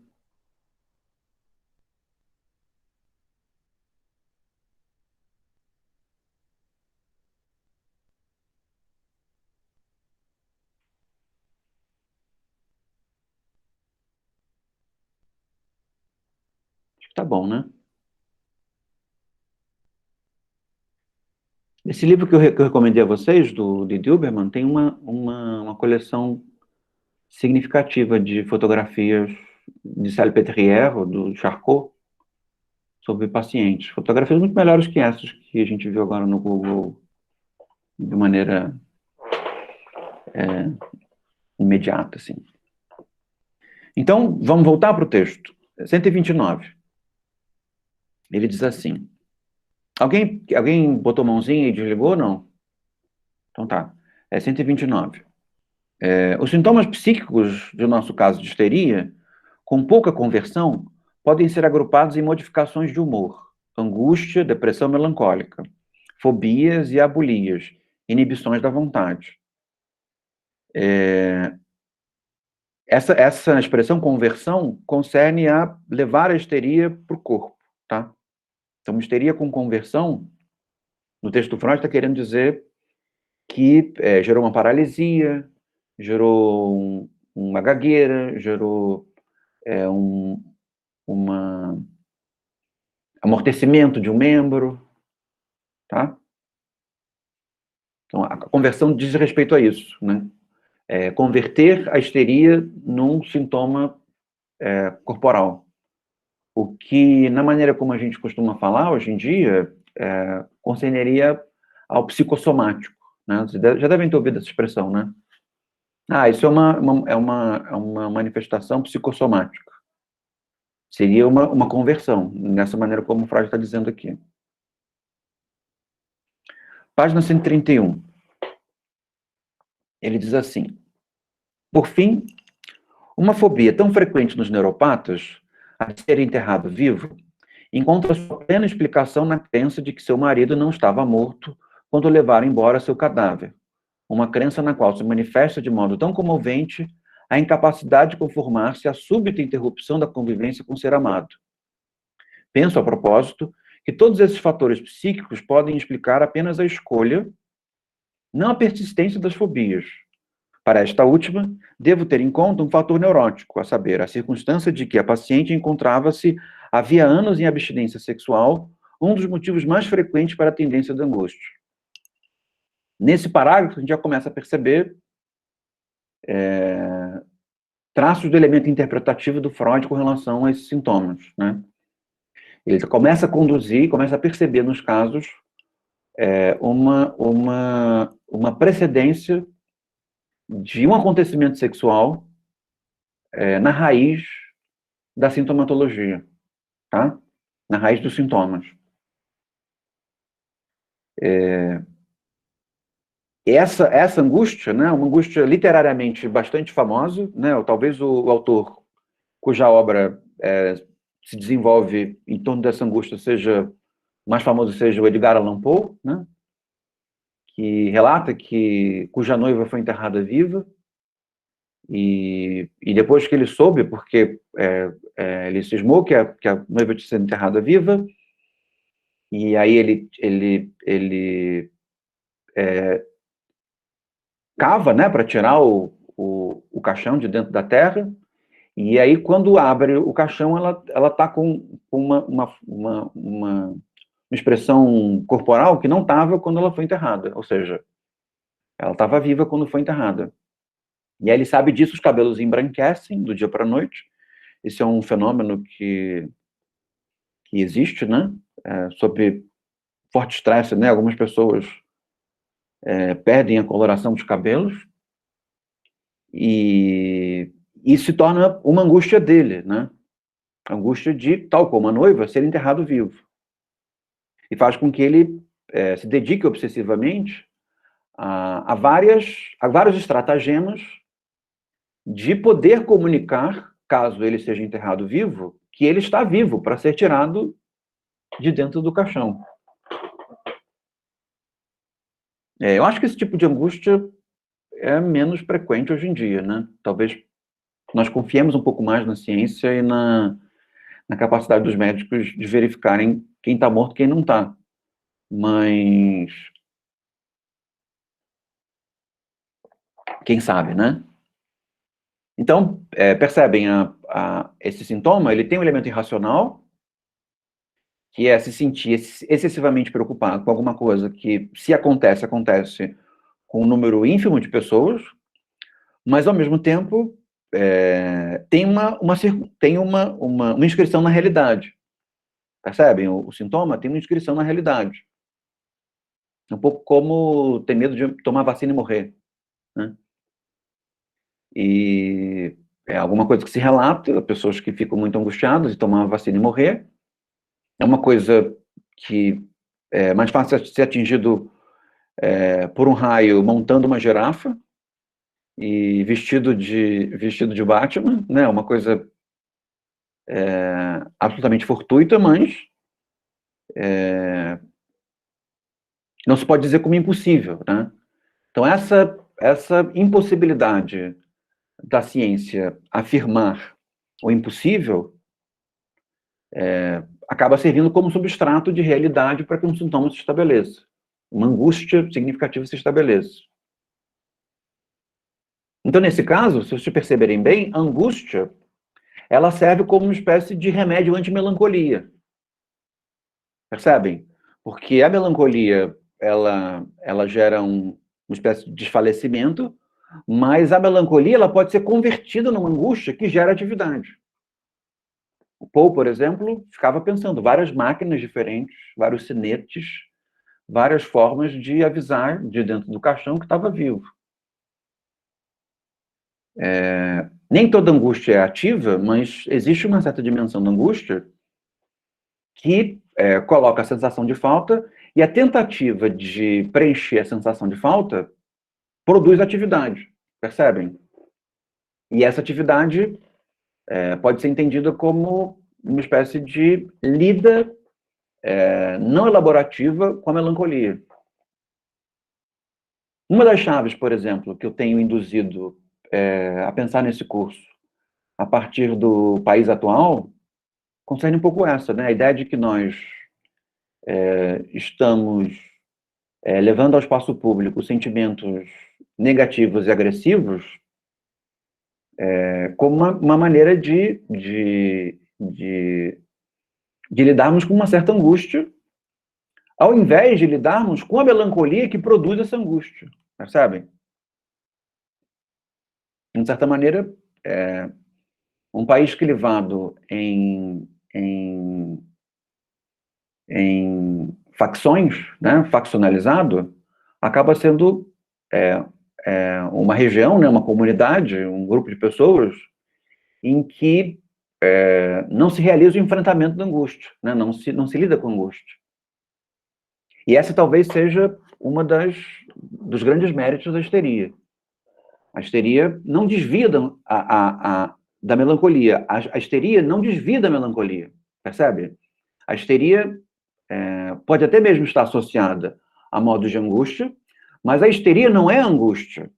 [SPEAKER 1] Acho que tá bom, né? Esse livro que eu recomendei a vocês, do Dilberman, tem uma coleção significativa de fotografias de Salpêtrière, ou do Charcot, sobre pacientes. Fotografias muito melhores que essas que a gente viu agora no Google de maneira imediata, assim. Então, vamos voltar para o texto. 129. Ele diz assim. Alguém botou mãozinha e desligou ou não? Então tá. 129. Os sintomas psíquicos do nosso caso de histeria, com pouca conversão, podem ser agrupados em modificações de humor, angústia, depressão melancólica, fobias e abulias, inibições da vontade. Essa expressão conversão concerne a levar a histeria para o corpo, tá? Então, histeria com conversão, no texto do Freud, está querendo dizer que gerou uma paralisia, gerou uma gagueira, gerou um amortecimento de um membro, tá? Então, a conversão diz respeito a isso, né? Converter a histeria num sintoma corporal. O que, na maneira como a gente costuma falar hoje em dia, concerneria ao psicossomático, né? Vocês já devem ter ouvido essa expressão, né? Isso é uma manifestação psicossomática. Seria uma conversão, nessa maneira como o Freud está dizendo aqui. Página 131. Ele diz assim: por fim, uma fobia tão frequente nos neuropatas, a de ser enterrado vivo, encontra sua plena explicação na crença de que seu marido não estava morto quando levaram embora seu cadáver. Uma crença na qual se manifesta de modo tão comovente a incapacidade de conformar-se à súbita interrupção da convivência com o ser amado. Penso, a propósito, que todos esses fatores psíquicos podem explicar apenas a escolha, não a persistência das fobias. Para esta última, devo ter em conta um fator neurótico, a saber, a circunstância de que a paciente encontrava-se havia anos em abstinência sexual, um dos motivos mais frequentes para a tendência da angústia. Nesse parágrafo, a gente já começa a perceber traços do elemento interpretativo do Freud com relação a esses sintomas, né? Ele começa a conduzir, começa a perceber nos casos uma precedência de um acontecimento sexual na raiz da sintomatologia, tá? Na raiz dos sintomas. Essa angústia, né, uma angústia literariamente bastante famosa, né, ou talvez o autor cuja obra se desenvolve em torno dessa angústia mais famoso seja o Edgar Allan Poe, né, que relata cuja noiva foi enterrada viva, e depois que ele soube, porque ele cismou que a noiva tinha sido enterrada viva, e aí ele cava, né, para tirar o caixão de dentro da terra, e aí quando abre o caixão, ela está com uma expressão corporal que não estava quando ela foi enterrada, ou seja, ela estava viva quando foi enterrada. E aí ele sabe disso, os cabelos embranquecem do dia para a noite. Esse é um fenômeno que existe, né? Sob forte estresse, né? Algumas pessoas perdem a coloração dos cabelos e se torna uma angústia dele, né? A angústia de, tal como a noiva, ser enterrado vivo. E faz com que ele se dedique obsessivamente a vários estratagemas de poder comunicar, caso ele seja enterrado vivo, que ele está vivo para ser tirado de dentro do caixão. Eu acho que esse tipo de angústia é menos frequente hoje em dia, né? Talvez nós confiemos um pouco mais na ciência e na capacidade dos médicos de verificarem quem está morto e quem não está. Mas quem sabe, né? Então, percebem, esse sintoma, ele tem um elemento irracional, que é se sentir excessivamente preocupado com alguma coisa que, se acontece, acontece com um número ínfimo de pessoas, mas, ao mesmo tempo, tem uma inscrição na realidade. Percebem? O sintoma tem uma inscrição na realidade. É um pouco como ter medo de tomar vacina e morrer, né? E é alguma coisa que se relata, pessoas que ficam muito angustiadas de tomar uma vacina e morrer. É uma coisa que é mais fácil de ser atingido por um raio montando uma girafa e vestido de Batman, né? Uma coisa absolutamente fortuita, mas não se pode dizer como impossível, né? Então, essa impossibilidade da ciência afirmar o impossível acaba servindo como substrato de realidade para que um sintoma se estabeleça. Uma angústia significativa se estabeleça. Então, nesse caso, se vocês perceberem bem, a angústia, ela serve como uma espécie de remédio anti-melancolia. Percebem? Porque a melancolia, ela gera uma espécie de desfalecimento, mas a melancolia, ela pode ser convertida numa angústia que gera atividade. O Poe, por exemplo, ficava pensando várias máquinas diferentes, vários sinetes, várias formas de avisar de dentro do caixão que estava vivo. Nem toda angústia é ativa, mas existe uma certa dimensão da angústia que coloca a sensação de falta, e a tentativa de preencher a sensação de falta produz atividade, percebem? E essa atividade pode ser entendida como uma espécie de lida não elaborativa com a melancolia. Uma das chaves, por exemplo, que eu tenho induzido a pensar nesse curso, a partir do país atual, concerne um pouco essa, né? A ideia de que nós estamos levando ao espaço público sentimentos negativos e agressivos como uma maneira de lidarmos com uma certa angústia, ao invés de lidarmos com a melancolia que produz essa angústia, percebem? De certa maneira, um país clivado em facções, né, faccionalizado, acaba sendo uma região, né, uma comunidade, um grupo de pessoas em que não se realiza o enfrentamento da angústia, né, não se lida com a angústia. E essa talvez seja uma dos grandes méritos da histeria. A histeria não desvia da melancolia. A histeria não desvia da melancolia, percebe? A histeria pode até mesmo estar associada a modos de angústia, mas a histeria não é angústia.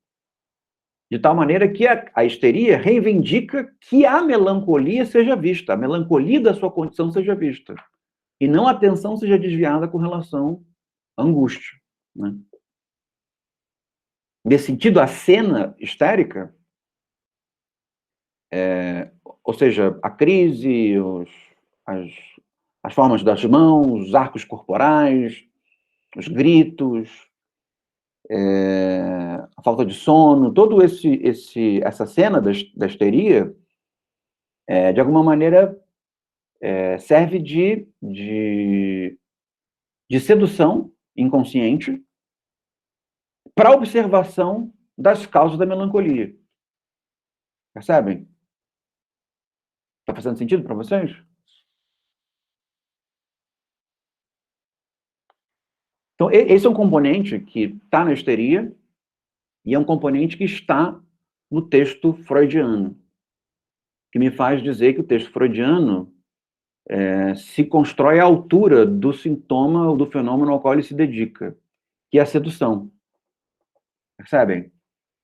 [SPEAKER 1] De tal maneira que a histeria reivindica que a melancolia seja vista, a melancolia da sua condição seja vista, e não a atenção seja desviada com relação à angústia, né? Nesse sentido, a cena histérica, ou seja, a crise, as formas das mãos, os arcos corporais, os gritos, a falta de sono, todo essa cena da histeria, de alguma maneira, serve de sedução inconsciente para a observação das causas da melancolia. Percebem? Está fazendo sentido para vocês? Então, esse é um componente que está na histeria e é um componente que está no texto freudiano, que me faz dizer que o texto freudiano se constrói à altura do sintoma ou do fenômeno ao qual ele se dedica, que é a sedução. Percebem?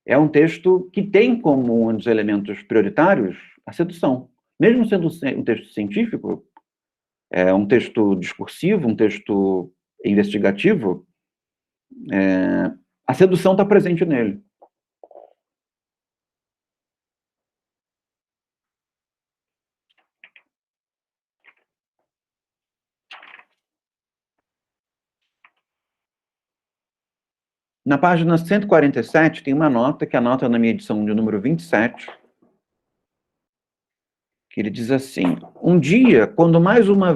[SPEAKER 1] É um texto que tem como um dos elementos prioritários a sedução. Mesmo sendo um texto científico, um texto discursivo, um texto investigativo, a sedução está presente nele. Na página 147 tem uma nota, que é a nota na minha edição de número 27, que ele diz assim: um dia, quando mais uma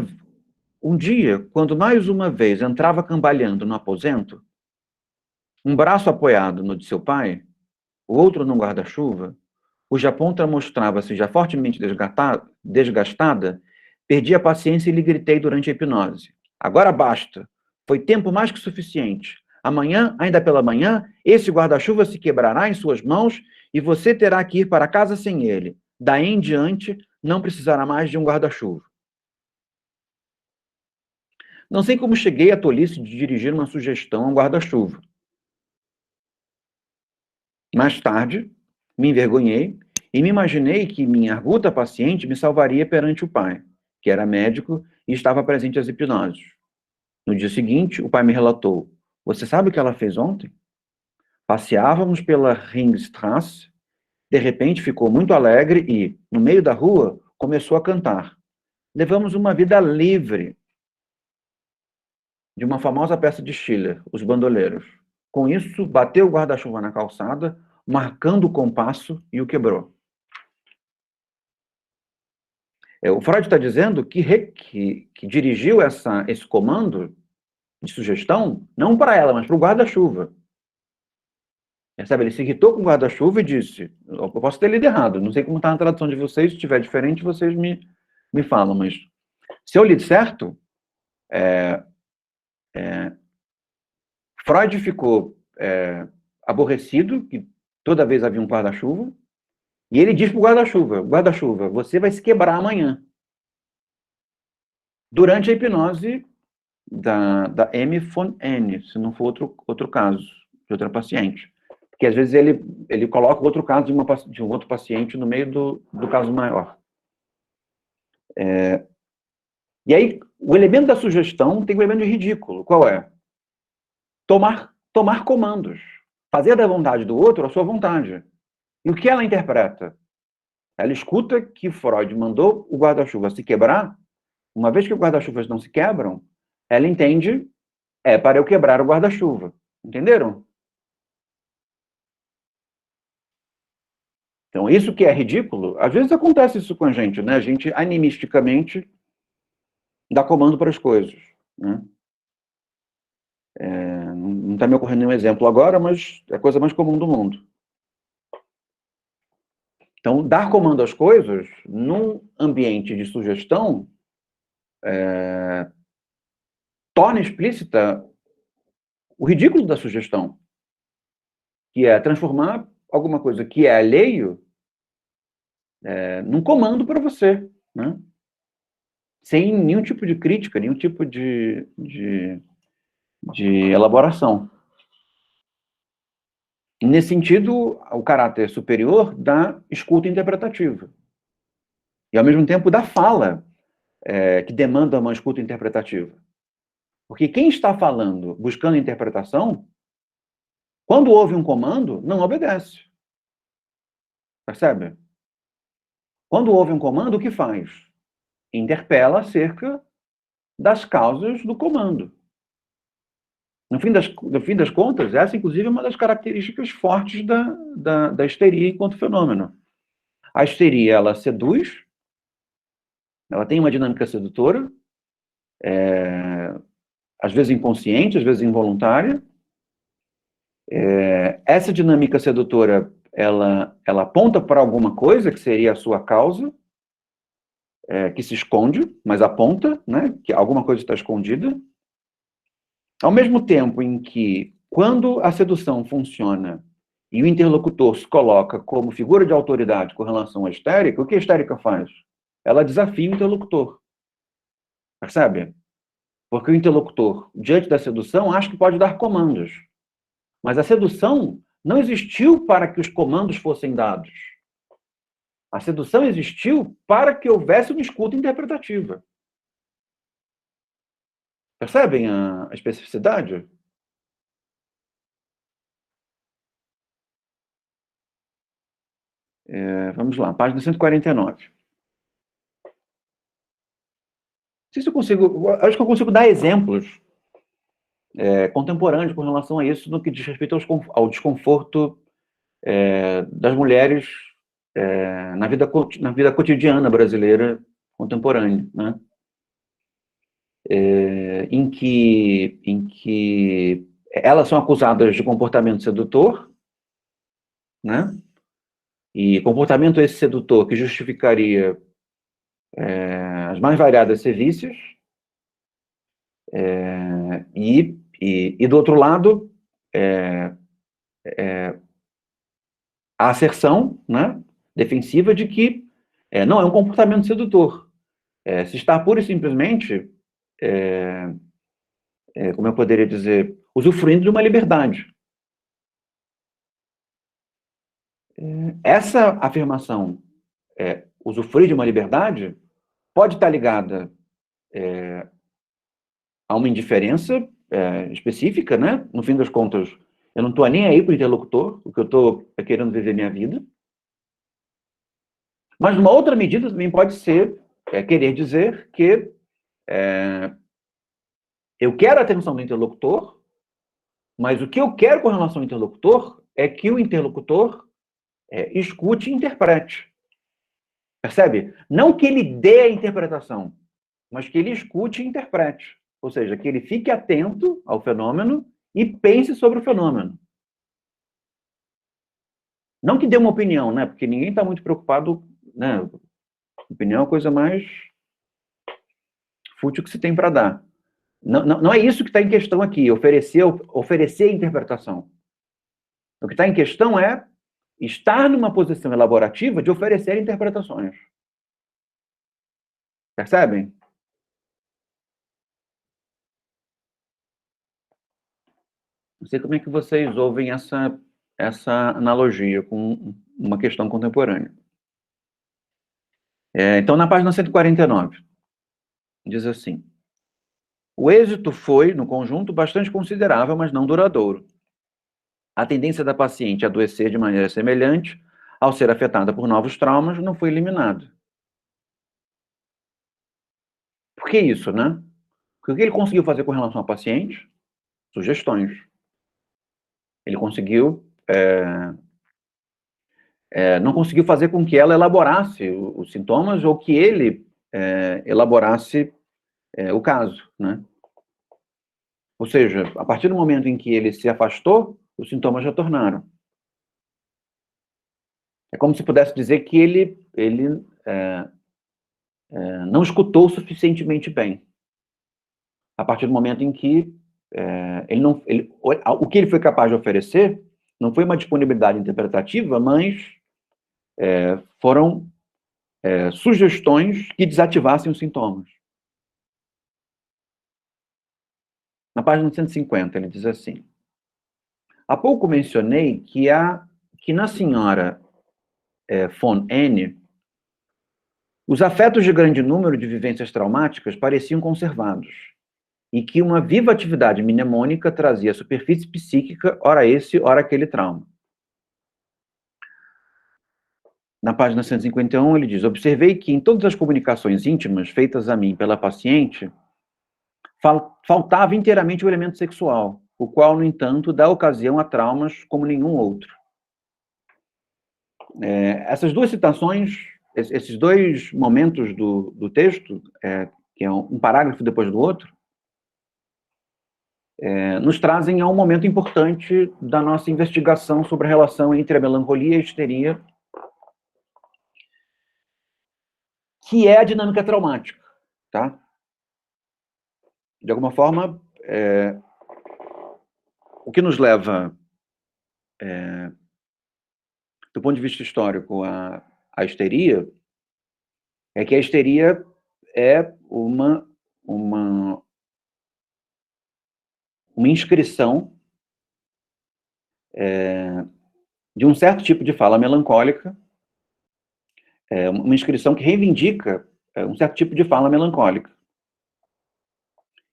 [SPEAKER 1] vez entrava cambaleando no aposento, um braço apoiado no de seu pai, o outro num guarda-chuva, cuja ponta mostrava-se já fortemente desgastada, perdi a paciência e lhe gritei durante a hipnose: agora basta, foi tempo mais que suficiente. Amanhã, ainda pela manhã, esse guarda-chuva se quebrará em suas mãos e você terá que ir para casa sem ele. Daí em diante, não precisará mais de um guarda-chuva. Não sei como cheguei à tolice de dirigir uma sugestão a um guarda-chuva. Mais tarde, me envergonhei e me imaginei que minha arguta paciente me salvaria perante o pai, que era médico e estava presente às hipnoses. No dia seguinte, o pai me relatou: você sabe o que ela fez ontem? Passeávamos pela Ringstrasse, de repente ficou muito alegre e, no meio da rua, começou a cantar. Levamos uma vida livre, de uma famosa peça de Schiller, Os Bandoleiros. Com isso, bateu o guarda-chuva na calçada, marcando o compasso e o quebrou. O Freud está dizendo que dirigiu esse comando de sugestão, não para ela, mas para o guarda-chuva. Percebe? Ele se irritou com o guarda-chuva e disse: eu posso ter lido errado, não sei como está na tradução de vocês, se estiver diferente, vocês me falam, mas se eu li certo, Freud ficou aborrecido, que toda vez havia um guarda-chuva, e ele diz para o guarda-chuva, você vai se quebrar amanhã. Durante a hipnose da M. von N., se não for outro caso, de outra paciente. Porque às vezes ele coloca outro caso de um outro paciente no meio do caso maior. E aí, o elemento da sugestão tem um elemento ridículo. Qual é? Tomar comandos. Fazer da vontade do outro a sua vontade. E o que ela interpreta? Ela escuta que Freud mandou o guarda-chuva se quebrar. Uma vez que os guarda-chuvas não se quebram, ela entende, para eu quebrar o guarda-chuva. Entenderam? Então, isso que é ridículo, às vezes acontece isso com a gente, né? A gente, animisticamente, dá comando para as coisas, né? Não está me ocorrendo nenhum exemplo agora, mas é a coisa mais comum do mundo. Então, dar comando às coisas, num ambiente de sugestão, torna explícita o ridículo da sugestão, que é transformar alguma coisa que é alheio num comando para você, né? Sem nenhum tipo de crítica, nenhum tipo de elaboração. E, nesse sentido, o caráter superior da escuta interpretativa. E, ao mesmo tempo, da fala, que demanda uma escuta interpretativa. Porque quem está falando, buscando interpretação, quando ouve um comando, não obedece. Percebe? Quando ouve um comando, o que faz? Interpela acerca das causas do comando. No fim das contas, essa, inclusive, é uma das características fortes da histeria enquanto fenômeno. A histeria, ela seduz, ela tem uma dinâmica sedutora, às vezes inconsciente, às vezes involuntária. Essa dinâmica sedutora, ela aponta para alguma coisa que seria a sua causa, que se esconde, mas aponta, né, que alguma coisa está escondida. Ao mesmo tempo em que, quando a sedução funciona e o interlocutor se coloca como figura de autoridade com relação à histérica, o que a histérica faz? Ela desafia o interlocutor. Percebe? Porque o interlocutor, diante da sedução, acha que pode dar comandos. Mas a sedução não existiu para que os comandos fossem dados. A sedução existiu para que houvesse uma escuta interpretativa. Percebem a especificidade? Vamos lá, página 149. Não sei se eu consigo, acho que eu consigo dar exemplos contemporâneos com relação a isso no que diz respeito ao desconforto das mulheres na vida cotidiana brasileira contemporânea, né? Em que elas são acusadas de comportamento sedutor, né? E comportamento esse sedutor que justificaria as mais variadas sevícias, e do outro lado, a asserção, né, defensiva de que não é um comportamento sedutor. Se está pura e simplesmente, como eu poderia dizer, usufruindo de uma liberdade. Essa afirmação, usufruir de uma liberdade, pode estar ligada a uma indiferença específica, né? No fim das contas, eu não estou nem aí para o interlocutor, o que eu estou é querendo viver minha vida. Mas, numa outra medida, também pode ser querer dizer que eu quero a atenção do interlocutor, mas o que eu quero com relação ao interlocutor é que o interlocutor escute e interprete. Percebe? Não que ele dê a interpretação, mas que ele escute e interprete. Ou seja, que ele fique atento ao fenômeno e pense sobre o fenômeno. Não que dê uma opinião, né? Porque ninguém está muito preocupado, né? Opinião é a coisa mais fútil que se tem para dar. Não é isso que está em questão aqui, oferecer a interpretação. O que está em questão é estar numa posição elaborativa de oferecer interpretações. Percebem? Não sei como é que vocês ouvem essa analogia com uma questão contemporânea. Então, na página 149, diz assim: o êxito foi, no conjunto, bastante considerável, mas não duradouro. A tendência da paciente a adoecer de maneira semelhante, ao ser afetada por novos traumas, não foi eliminada. Por que isso, né? Porque o que ele conseguiu fazer com relação à paciente? Sugestões. Ele conseguiu... não conseguiu fazer com que ela elaborasse os sintomas ou que ele elaborasse o caso, né? Ou seja, a partir do momento em que ele se afastou, os sintomas retornaram. É como se pudesse dizer que ele não escutou suficientemente bem. A partir do momento em que o que ele foi capaz de oferecer não foi uma disponibilidade interpretativa, mas foram sugestões que desativassem os sintomas. Na página 150, ele diz assim: há pouco mencionei que na senhora von N, os afetos de grande número de vivências traumáticas pareciam conservados, e que uma viva atividade mnemônica trazia à superfície psíquica, ora esse, ora aquele trauma. Na página 151, ele diz: observei que em todas as comunicações íntimas feitas a mim pela paciente, faltava inteiramente o elemento sexual, o qual, no entanto, dá ocasião a traumas como nenhum outro. Essas duas citações, esses dois momentos do texto, que é um parágrafo depois do outro, nos trazem a um momento importante da nossa investigação sobre a relação entre a melancolia e a histeria, que é a dinâmica traumática, tá? De alguma forma, o que nos leva do ponto de vista histórico, a histeria, é que a histeria é uma inscrição de um certo tipo de fala melancólica, uma inscrição que reivindica um certo tipo de fala melancólica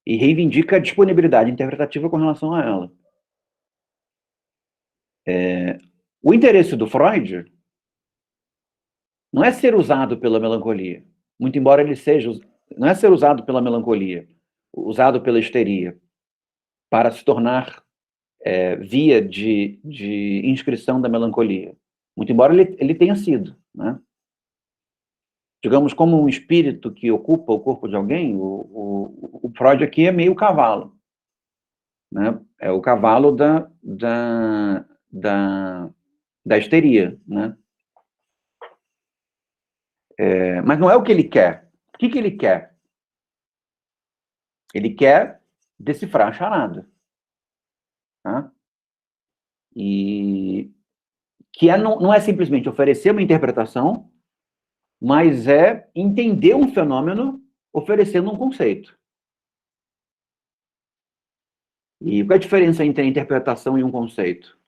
[SPEAKER 1] e reivindica a disponibilidade interpretativa com relação a ela. O interesse do Freud não é ser usado pela melancolia, muito embora ele seja, não é ser usado pela melancolia, usado pela histeria, para se tornar via de inscrição da melancolia. Muito embora ele tenha sido, né? Digamos, como um espírito que ocupa o corpo de alguém, o Freud aqui é meio cavalo, né? É o cavalo da histeria, né? Mas não é o que ele quer. O que ele quer? Ele quer decifrar a charada. Tá? E que não é simplesmente oferecer uma interpretação, mas é entender um fenômeno oferecendo um conceito. E qual é a diferença entre a interpretação e um conceito?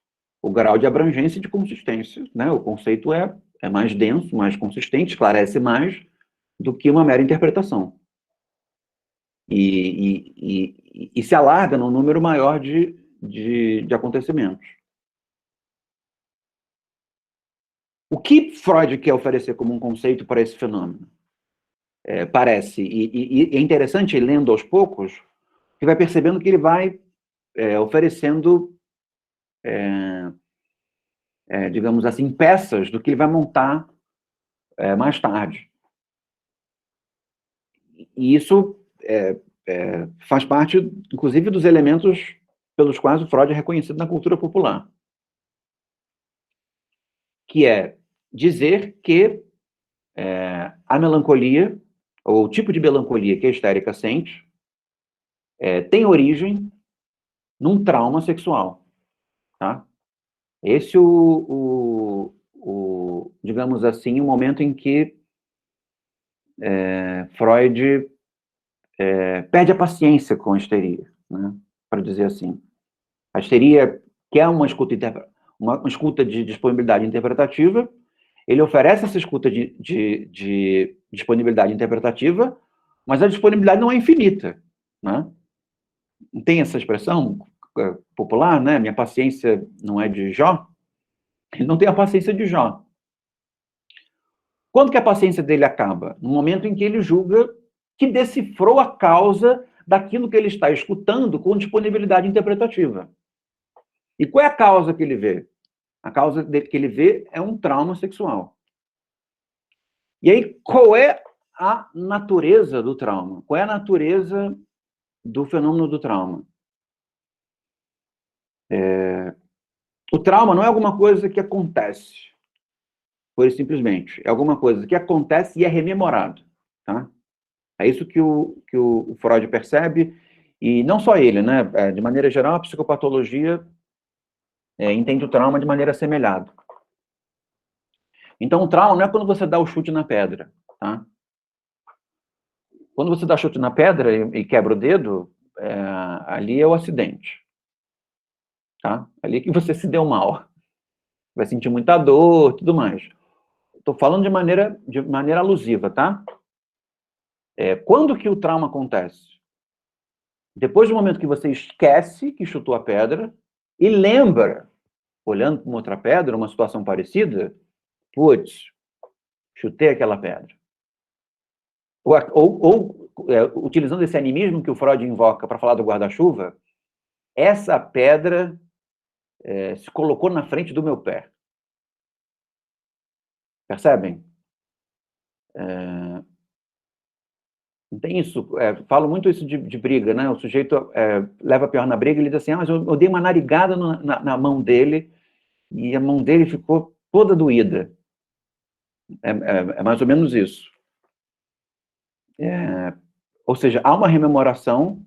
[SPEAKER 1] O grau de abrangência e de consistência, né? O conceito é mais denso, mais consistente, esclarece mais do que uma mera interpretação. E se alarga num número maior de acontecimentos. O que Freud quer oferecer como um conceito para esse fenômeno? Parece, e é interessante, lendo aos poucos, que vai percebendo que ele vai oferecendo, digamos assim, peças do que ele vai montar mais tarde. E isso faz parte, inclusive, dos elementos pelos quais o Freud é reconhecido na cultura popular. Que é dizer que a melancolia, ou o tipo de melancolia que a histérica sente, tem origem num trauma sexual. Tá? Esse digamos assim, o momento em que Freud perde a paciência com a histeria, né? Para dizer assim. A histeria quer uma escuta de disponibilidade interpretativa, ele oferece essa escuta de disponibilidade interpretativa, mas a disponibilidade não é infinita, né? Não tem essa expressão popular, né? Minha paciência não é de Jó. Ele não tem a paciência de Jó. Quando que a paciência dele acaba? No momento em que ele julga que decifrou a causa daquilo que ele está escutando com disponibilidade interpretativa. E qual é a causa que ele vê? A causa que ele vê é um trauma sexual. E aí, qual é a natureza do trauma? Qual é a natureza do fenômeno do trauma? O trauma não é alguma coisa que acontece, pura e simplesmente. É alguma coisa que acontece e é rememorado. Tá? É isso que o Freud percebe, e não só ele, né? De maneira geral, a psicopatologia entende o trauma de maneira semelhante. Então, o trauma não é quando você dá o chute na pedra. Tá? Quando você dá chute na pedra e quebra o dedo, ali é o acidente. Tá? Ali que você se deu mal. Vai sentir muita dor, tudo mais. Estou falando de maneira alusiva, tá? Quando que o trauma acontece? Depois do momento que você esquece que chutou a pedra e lembra, olhando para uma outra pedra, uma situação parecida, putz, chutei aquela pedra. Ou utilizando esse animismo que o Freud invoca para falar do guarda-chuva, essa pedra se colocou na frente do meu pé. Percebem? Não tem isso. Falo muito isso de briga, né? O sujeito leva a pior na briga e ele diz assim, mas eu dei uma narigada na mão dele e a mão dele ficou toda doída. É mais ou menos isso. Ou seja, há uma rememoração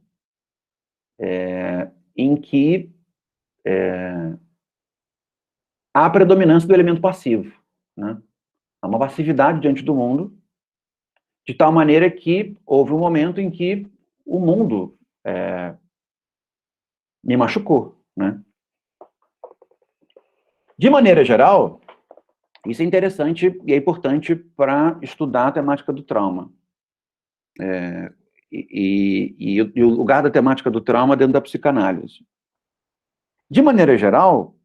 [SPEAKER 1] em que há a predominância do elemento passivo, né? Há uma passividade diante do mundo, de tal maneira que houve um momento em que o mundo me machucou, né? De maneira geral, isso é interessante e é importante para estudar a temática do trauma. E o lugar da temática do trauma dentro da psicanálise. De maneira geral,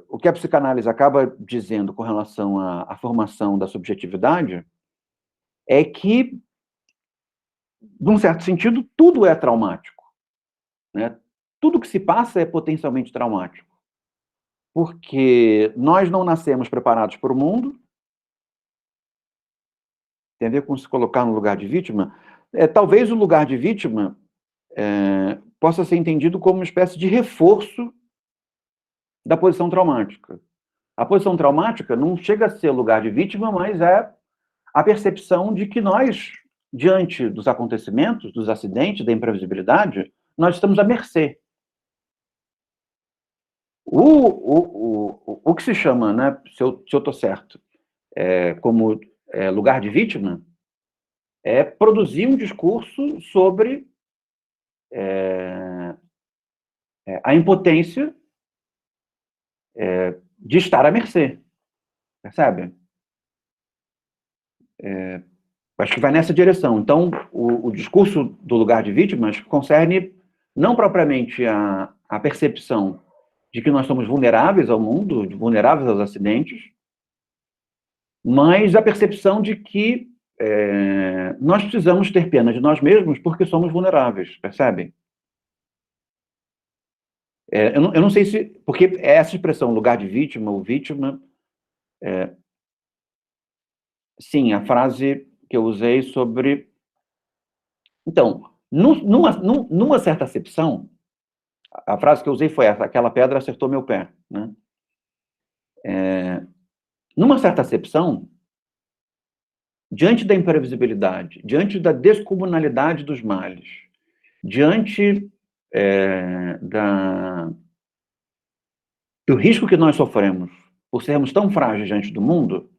[SPEAKER 1] o que a psicanálise acaba dizendo com relação à formação da subjetividade é que, de um certo sentido, tudo é traumático, né? Tudo que se passa é potencialmente traumático. Porque nós não nascemos preparados para o mundo. Tem a ver com se colocar no lugar de vítima. Talvez o lugar de vítima possa ser entendido como uma espécie de reforço da posição traumática. A posição traumática não chega a ser lugar de vítima, mas é a percepção de que nós, diante dos acontecimentos, dos acidentes, da imprevisibilidade, nós estamos à mercê. O que se chama, né, se eu estou certo, como lugar de vítima, é produzir um discurso sobre a impotência de estar à mercê. Percebe? Acho que vai nessa direção. Então, o discurso do lugar de vítimas concerne não propriamente a percepção de que nós somos vulneráveis ao mundo, vulneráveis aos acidentes, mas a percepção de que nós precisamos ter pena de nós mesmos porque somos vulneráveis, percebe? Eu não sei se... Porque essa expressão, lugar de vítima ou vítima... sim, a frase que eu usei sobre... Então, numa certa acepção, a frase que eu usei foi essa: aquela pedra acertou meu pé, né? Numa certa acepção, diante da imprevisibilidade, diante da descomunalidade dos males, diante do risco que nós sofremos por sermos tão frágeis diante do mundo,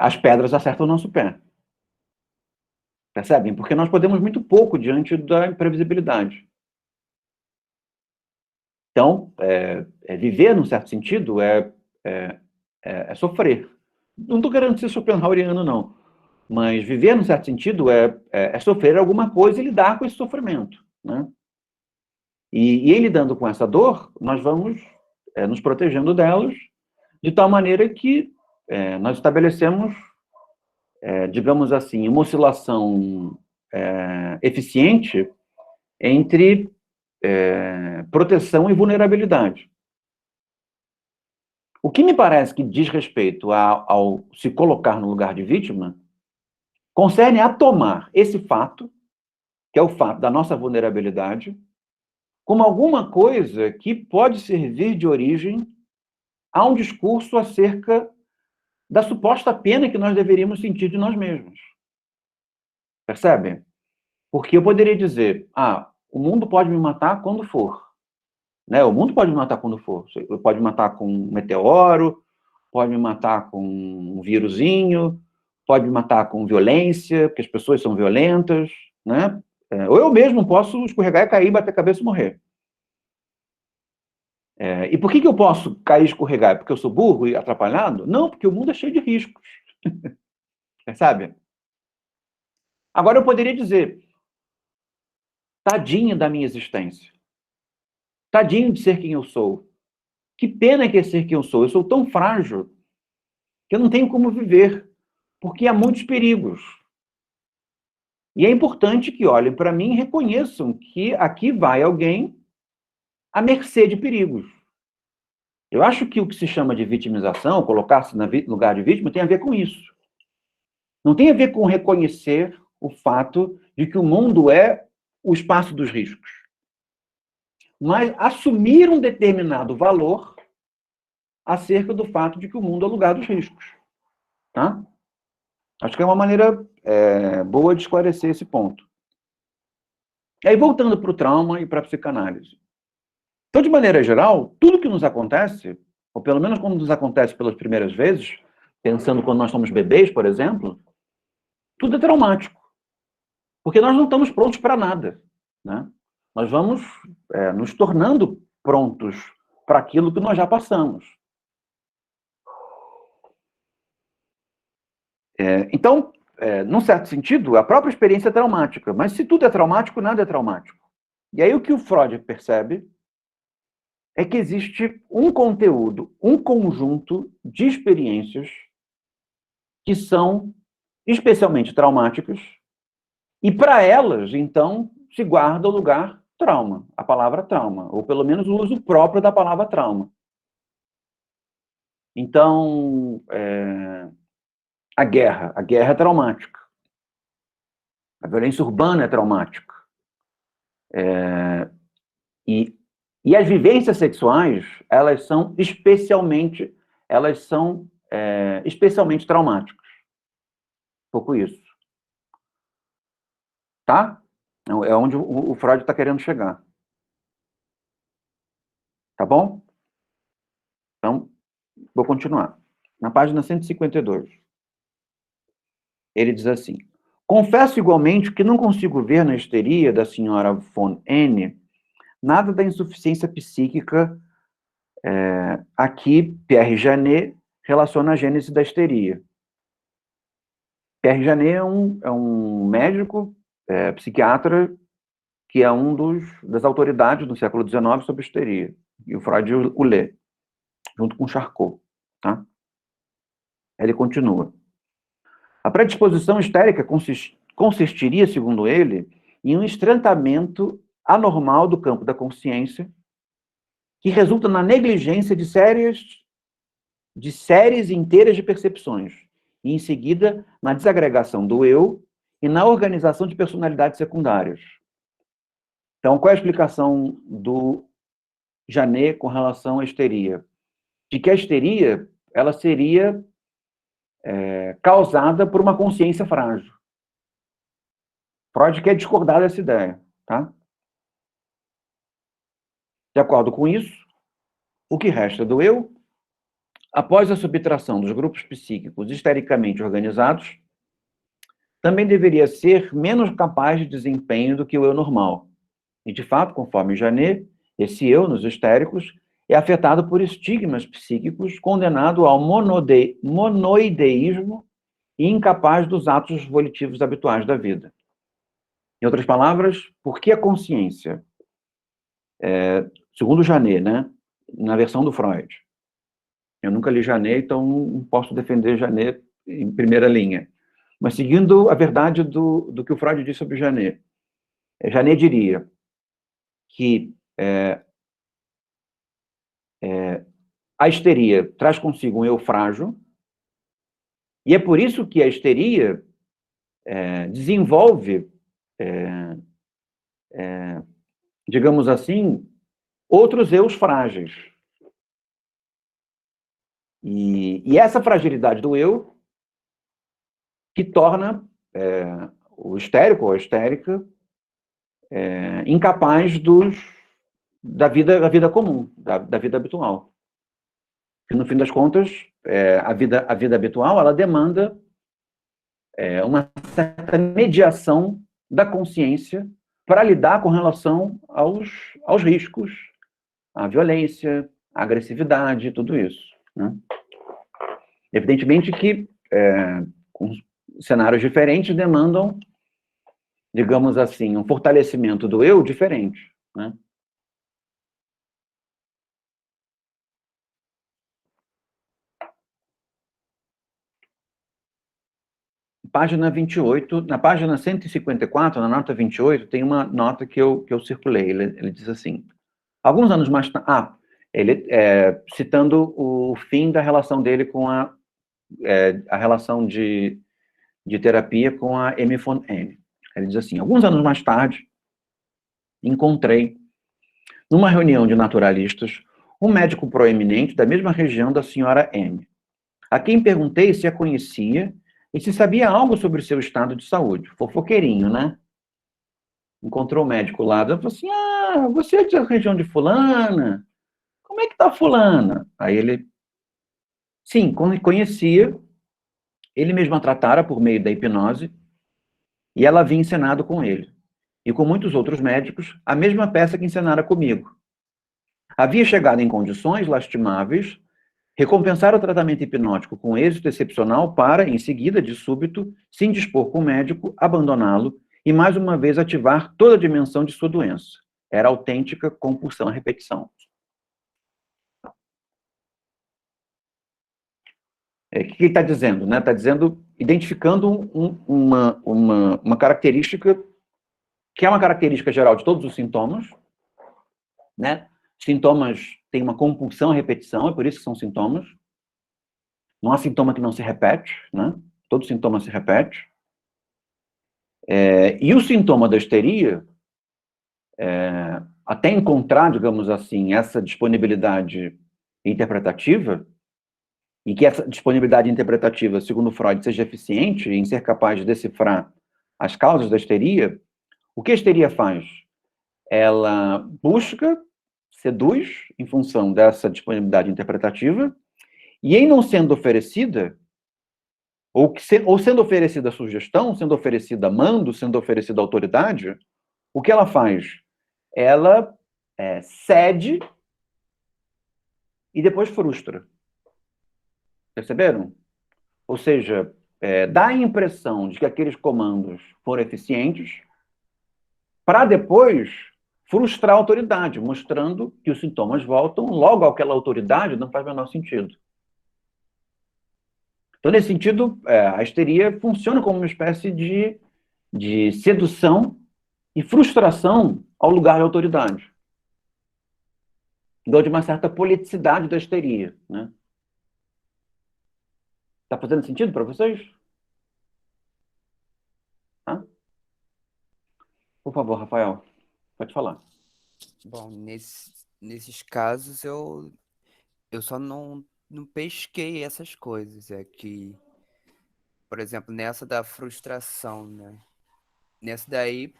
[SPEAKER 1] as pedras acertam o nosso pé. Percebem? Porque nós podemos muito pouco diante da imprevisibilidade. Então, viver, num certo sentido, é sofrer. Não estou querendo ser Schopenhaueriano, não. Mas viver, num certo sentido, é sofrer alguma coisa e lidar com esse sofrimento, né? E em lidando com essa dor, nós vamos nos protegendo delas, de tal maneira que nós estabelecemos, digamos assim, uma oscilação eficiente entre proteção e vulnerabilidade. O que me parece que diz respeito ao se colocar no lugar de vítima, concerne a tomar esse fato, que é o fato da nossa vulnerabilidade, como alguma coisa que pode servir de origem a um discurso acerca da suposta pena que nós deveríamos sentir de nós mesmos. Percebe? Porque eu poderia dizer, o mundo pode me matar quando for. Né? O mundo pode me matar quando for. Pode me matar com um meteoro, pode me matar com um vírusinho, pode me matar com violência, porque as pessoas são violentas, né? Ou eu mesmo posso escorregar e cair, bater a cabeça e morrer. E por que eu posso cair e escorregar? Porque eu sou burro e atrapalhado? Não, porque o mundo é cheio de riscos. Sabe? Agora eu poderia dizer, tadinho da minha existência. Tadinho de ser quem eu sou. Que pena que é ser quem eu sou. Eu sou tão frágil que eu não tenho como viver, porque há muitos perigos. E é importante que olhem para mim e reconheçam que aqui vai alguém à mercê de perigos. Eu acho que o que se chama de vitimização, colocar-se no lugar de vítima, tem a ver com isso. Não tem a ver com reconhecer o fato de que o mundo é o espaço dos riscos. Mas assumir um determinado valor acerca do fato de que o mundo é o lugar dos riscos. Tá? Acho que é uma maneira boa de esclarecer esse ponto. E aí, voltando para o trauma e para a psicanálise. Então, de maneira geral, tudo que nos acontece, ou pelo menos quando nos acontece pelas primeiras vezes, pensando quando nós somos bebês, por exemplo, tudo é traumático. Porque nós não estamos prontos para nada, né? Nós vamos nos tornando prontos para aquilo que nós já passamos. Então, num certo sentido, a própria experiência é traumática. Mas se tudo é traumático, nada é traumático. E aí o que o Freud percebe é que existe um conteúdo, um conjunto de experiências que são especialmente traumáticas, e para elas, então, se guarda o lugar trauma, a palavra trauma, ou pelo menos o uso próprio da palavra trauma. Então, a guerra é traumática. A violência urbana é traumática. E as vivências sexuais, elas são especialmente traumáticas. Um pouco isso. Tá? É onde o Freud está querendo chegar. Tá bom? Então, vou continuar. Na página 152. Ele diz assim: confesso igualmente que não consigo ver na histeria da senhora von N nada da insuficiência psíquica a que Pierre Janet relaciona a gênese da histeria. Pierre Janet é um médico, psiquiatra, que é das autoridades do século XIX sobre histeria. E o Freud o lê, junto com Charcot. Tá? Ele continua. A predisposição histérica consistiria, segundo ele, em um estreitamento anormal do campo da consciência, que resulta na negligência de séries inteiras de percepções, e em seguida na desagregação do eu e na organização de personalidades secundárias. Então, qual é a explicação do Janet com relação à histeria? De que a histeria ela seria causada por uma consciência frágil. Freud quer discordar dessa ideia, tá? De acordo com isso, o que resta do eu, após a subtração dos grupos psíquicos histericamente organizados, também deveria ser menos capaz de desempenho do que o eu normal. E, de fato, conforme Janet, esse eu, nos histéricos, é afetado por estigmas psíquicos, condenado ao monoideísmo e incapaz dos atos volitivos habituais da vida. Em outras palavras, por que a consciência? Segundo Janet, né? Na versão do Freud. Eu nunca li Janet, então não posso defender Janet em primeira linha. Mas seguindo a verdade do que o Freud disse sobre Janet, Janet diria que a histeria traz consigo um eu frágil, e é por isso que a histeria desenvolve, digamos assim, outros eus frágeis. E essa fragilidade do eu que torna o histérico ou a histérica incapaz da vida comum, da vida habitual. E, no fim das contas, a vida habitual, ela demanda uma certa mediação da consciência para lidar com relação aos riscos, à violência, à agressividade, tudo isso. Né? Evidentemente que com cenários diferentes demandam, digamos assim, um fortalecimento do eu diferente. Né? Página 28, na página 154, na nota 28, tem uma nota que eu circulei. Ele diz assim: alguns anos mais tarde, ele citando o fim da relação dele com a relação de terapia com a Amy von N. Ele diz assim: alguns anos mais tarde, encontrei, numa reunião de naturalistas, um médico proeminente da mesma região da senhora M, a quem perguntei se a conhecia e se sabia algo sobre o seu estado de saúde. Fofoqueirinho, né? encontrou o médico lá, ela falou assim, você é da região de fulana? Como é que tá fulana? Aí ele, sim, conhecia, ele mesmo a tratara por meio da hipnose, e ela havia encenado com ele. E com muitos outros médicos, a mesma peça que encenara comigo. Havia chegado em condições lastimáveis, recompensar o tratamento hipnótico com êxito excepcional para, em seguida, de súbito, se indispor com o médico, abandoná-lo e, mais uma vez, ativar toda a dimensão de sua doença. Era autêntica compulsão à repetição. O que ele está dizendo? Né? Está dizendo, identificando uma característica que é uma característica geral de todos os sintomas, né? Sintomas têm uma compulsão à repetição, é por isso que são sintomas. Não há sintoma que não se repete, né? Todo sintoma se repete. E o sintoma da histeria, até encontrar, digamos assim, essa disponibilidade interpretativa, e que essa disponibilidade interpretativa, segundo Freud, seja eficiente em ser capaz de decifrar as causas da histeria, o que a histeria faz? Ela busca, seduz, em função dessa disponibilidade interpretativa, e em não sendo oferecida, ou sendo oferecida sugestão, sendo oferecida mando, sendo oferecida autoridade, o que ela faz? Ela cede e depois frustra. Perceberam? Ou seja, dá a impressão de que aqueles comandos foram eficientes, para depois frustrar a autoridade, mostrando que os sintomas voltam, logo aquela autoridade não faz o menor sentido. Então, nesse sentido, a histeria funciona como uma espécie de sedução e frustração ao lugar de autoridade. Então, de uma certa politicidade da histeria, né? Está fazendo sentido para vocês? Tá? Por favor, Rafael, pode falar.
[SPEAKER 5] Bom, nesses casos eu só não pesquei essas coisas. É que, por exemplo, nessa da frustração, né? Nessa daí,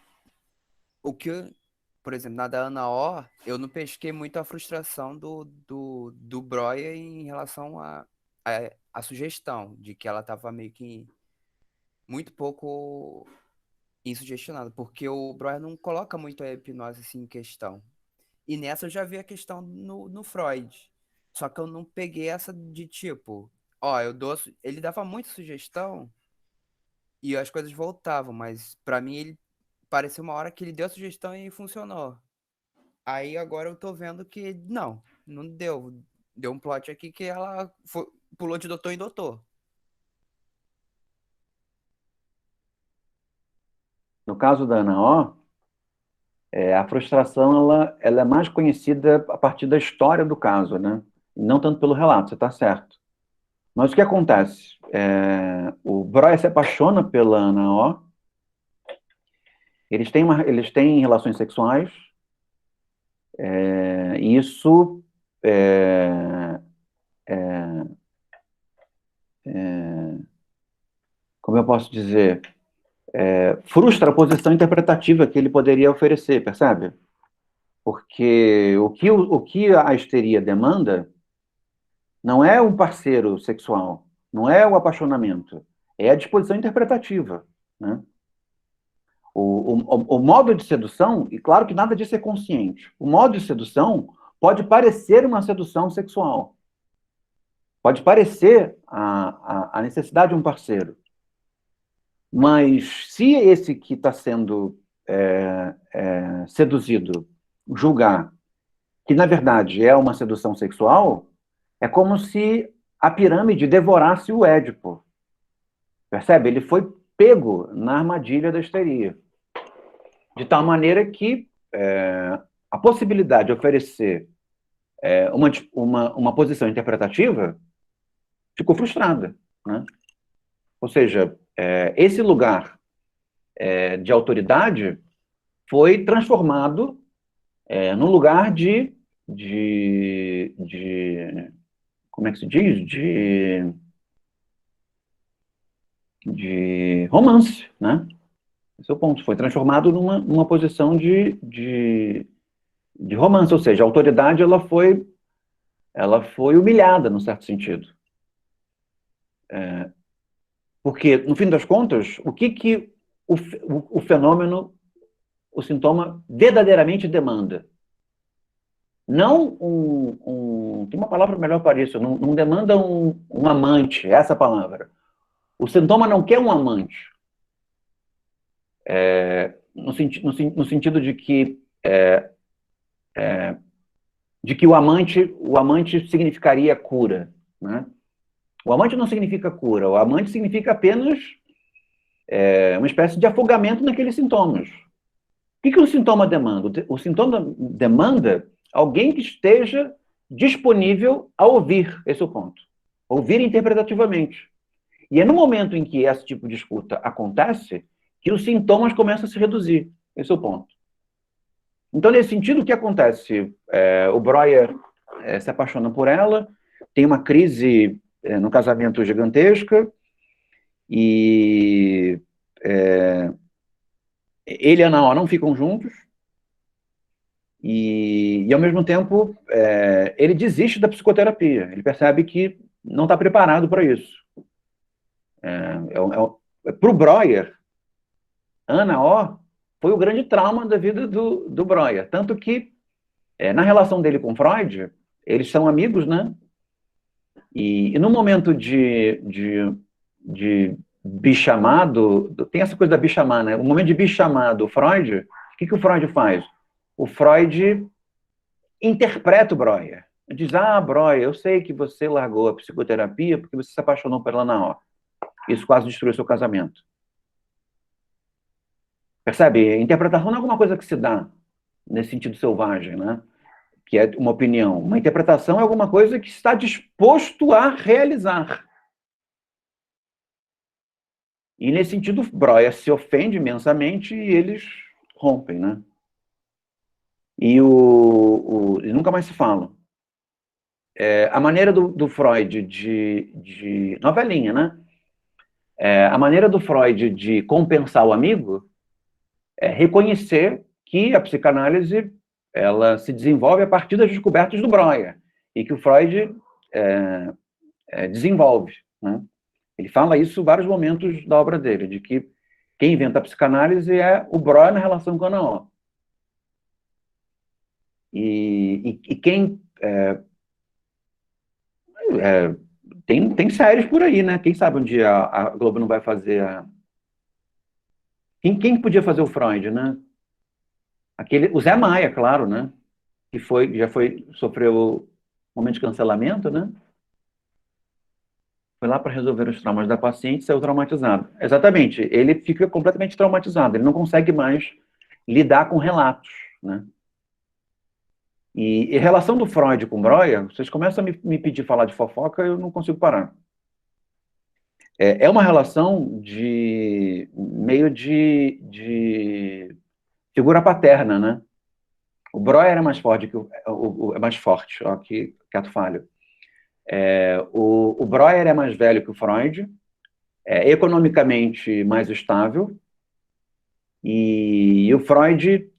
[SPEAKER 5] por exemplo, na da Ana O, eu não pesquei muito a frustração do Breuer em relação a sugestão, de que ela estava meio que muito pouco insugestionada, porque o Breuer não coloca muito a hipnose assim em questão. E nessa eu já vi a questão no Freud. Só que eu não peguei essa de tipo, ele dava muita sugestão e as coisas voltavam, mas pra mim ele pareceu uma hora que ele deu a sugestão e funcionou. Aí agora eu tô vendo que não deu. Deu um plot aqui que ela pulou de doutor em doutor.
[SPEAKER 1] No caso da Ana O, a frustração ela é mais conhecida a partir da história do caso, né? E não tanto pelo relato, você está certo. Mas o que acontece? O Breuer se apaixona pela Ana O, eles têm relações sexuais, e isso como eu posso dizer, frustra a posição interpretativa que ele poderia oferecer, percebe? Porque o que a histeria demanda não é um parceiro sexual, não é o apaixonamento, é a disposição interpretativa, né? O modo de sedução, e claro que nada disso é consciente, o modo de sedução pode parecer uma sedução sexual, pode parecer a necessidade de um parceiro, mas se esse que está sendo seduzido julgar que, na verdade, é uma sedução sexual, é como se a pirâmide devorasse o Édipo. Percebe? Ele foi pego na armadilha da histeria. De tal maneira que a possibilidade de oferecer uma posição interpretativa ficou frustrada, né? Ou seja, esse lugar de autoridade foi transformado num lugar de como é que se diz? De romance, né? Esse é o ponto. Foi transformado numa posição de romance, ou seja, a autoridade ela foi humilhada, num certo sentido. Porque, no fim das contas, o que o fenômeno, o sintoma, verdadeiramente demanda? Não tem uma palavra melhor para isso, não demanda um amante, essa palavra. O sintoma não quer um amante. No sentido de que o amante significaria cura, né? O amante não significa cura, o amante significa apenas uma espécie de afogamento naqueles sintomas. O que o sintoma demanda? O sintoma demanda alguém que esteja disponível a ouvir, esse é o ponto. Ouvir interpretativamente. E é no momento em que esse tipo de escuta acontece que os sintomas começam a se reduzir, esse é o ponto. Então, nesse sentido, o que acontece? O Breuer se apaixona por ela, tem uma crise no casamento gigantesca, e ele e a Ana não ficam juntos, e ao mesmo tempo, ele desiste da psicoterapia, ele percebe que não está preparado para isso. Para o Breuer, Ana O foi o grande trauma da vida do Breuer, tanto que, na relação dele com Freud, eles são amigos, né? E no momento de bichamado, tem essa coisa da bichamar, né? O momento de bichamar do Freud, o que o Freud faz? O Freud interpreta o Breuer. Diz, Breuer, eu sei que você largou a psicoterapia porque você se apaixonou pela Ana O. Isso quase destruiu seu casamento. Percebe? Interpretação não é alguma coisa que se dá nesse sentido selvagem, né? Que é uma opinião. Uma interpretação é alguma coisa que está disposto a realizar. E, nesse sentido, Breuer se ofende imensamente e eles rompem, né? E nunca mais se falam. A maneira do Freud de novelinha, né? A maneira do Freud de compensar o amigo é reconhecer que a psicanálise ela se desenvolve a partir das descobertas do Breuer, e que o Freud desenvolve, né? Ele fala isso em vários momentos da obra dele, de que quem inventa a psicanálise é o Breuer na relação com a Ana O. E quem... tem séries por aí, né? Quem sabe um dia a Globo não vai fazer a... Quem podia fazer o Freud, né? O Zé Maia, claro, né? Que sofreu um momento de cancelamento, né? Foi lá para resolver os traumas da paciente e saiu traumatizado. Exatamente, ele fica completamente traumatizado, ele não consegue mais lidar com relatos, né? E relação do Freud com Breuer, vocês começam a me pedir falar de fofoca, eu não consigo parar. É uma relação meio de figura paterna, né? O Breuer é mais forte que ato falho. O Breuer é mais velho que o Freud, é economicamente mais estável, e o Freud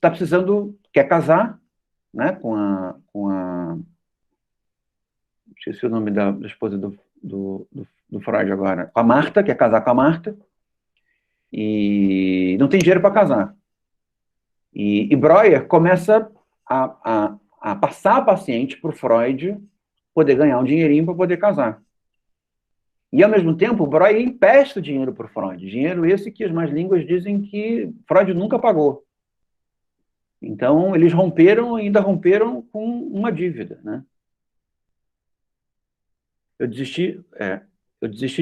[SPEAKER 1] quer casar, né, com a esqueci o nome da esposa do Freud agora, com a Marta, quer casar com a Marta, e não tem dinheiro para casar. E Breuer começa a passar a paciente para o Freud poder ganhar um dinheirinho para poder casar. E, ao mesmo tempo, o Breuer empresta dinheiro para o Freud. Dinheiro esse que as más línguas dizem que Freud nunca pagou. Então, eles ainda romperam com uma dívida, né? Eu desisti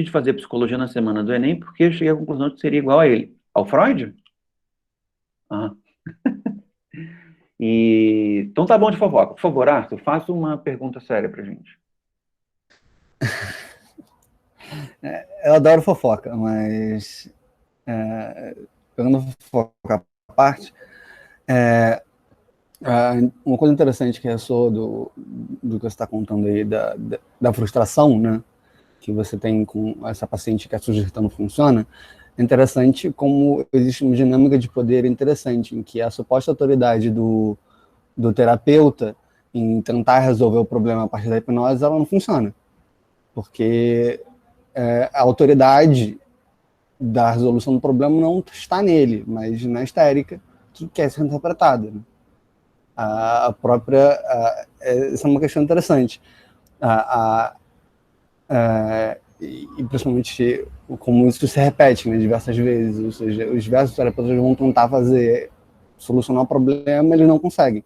[SPEAKER 1] de fazer psicologia na semana do Enem porque eu cheguei à conclusão de que seria igual a ele. Ao Freud? Então tá bom de fofoca. Por favor, Arthur, faça uma pergunta séria pra gente.
[SPEAKER 4] Eu adoro fofoca, mas pegando a fofoca à parte, uma coisa interessante que ressoa do que você está contando aí, da frustração, né, que você tem com essa paciente que a sugestão não funciona, é interessante como existe uma dinâmica de poder interessante, em que a suposta autoridade do terapeuta em tentar resolver o problema a partir da hipnose, ela não funciona. Porque a autoridade da resolução do problema não está nele, mas na histérica, que quer ser interpretada. Né? A própria... essa é uma questão interessante. E principalmente como isso se repete, né, diversas vezes, ou seja, os diversos terapeutas vão tentar solucionar o problema, eles não conseguem.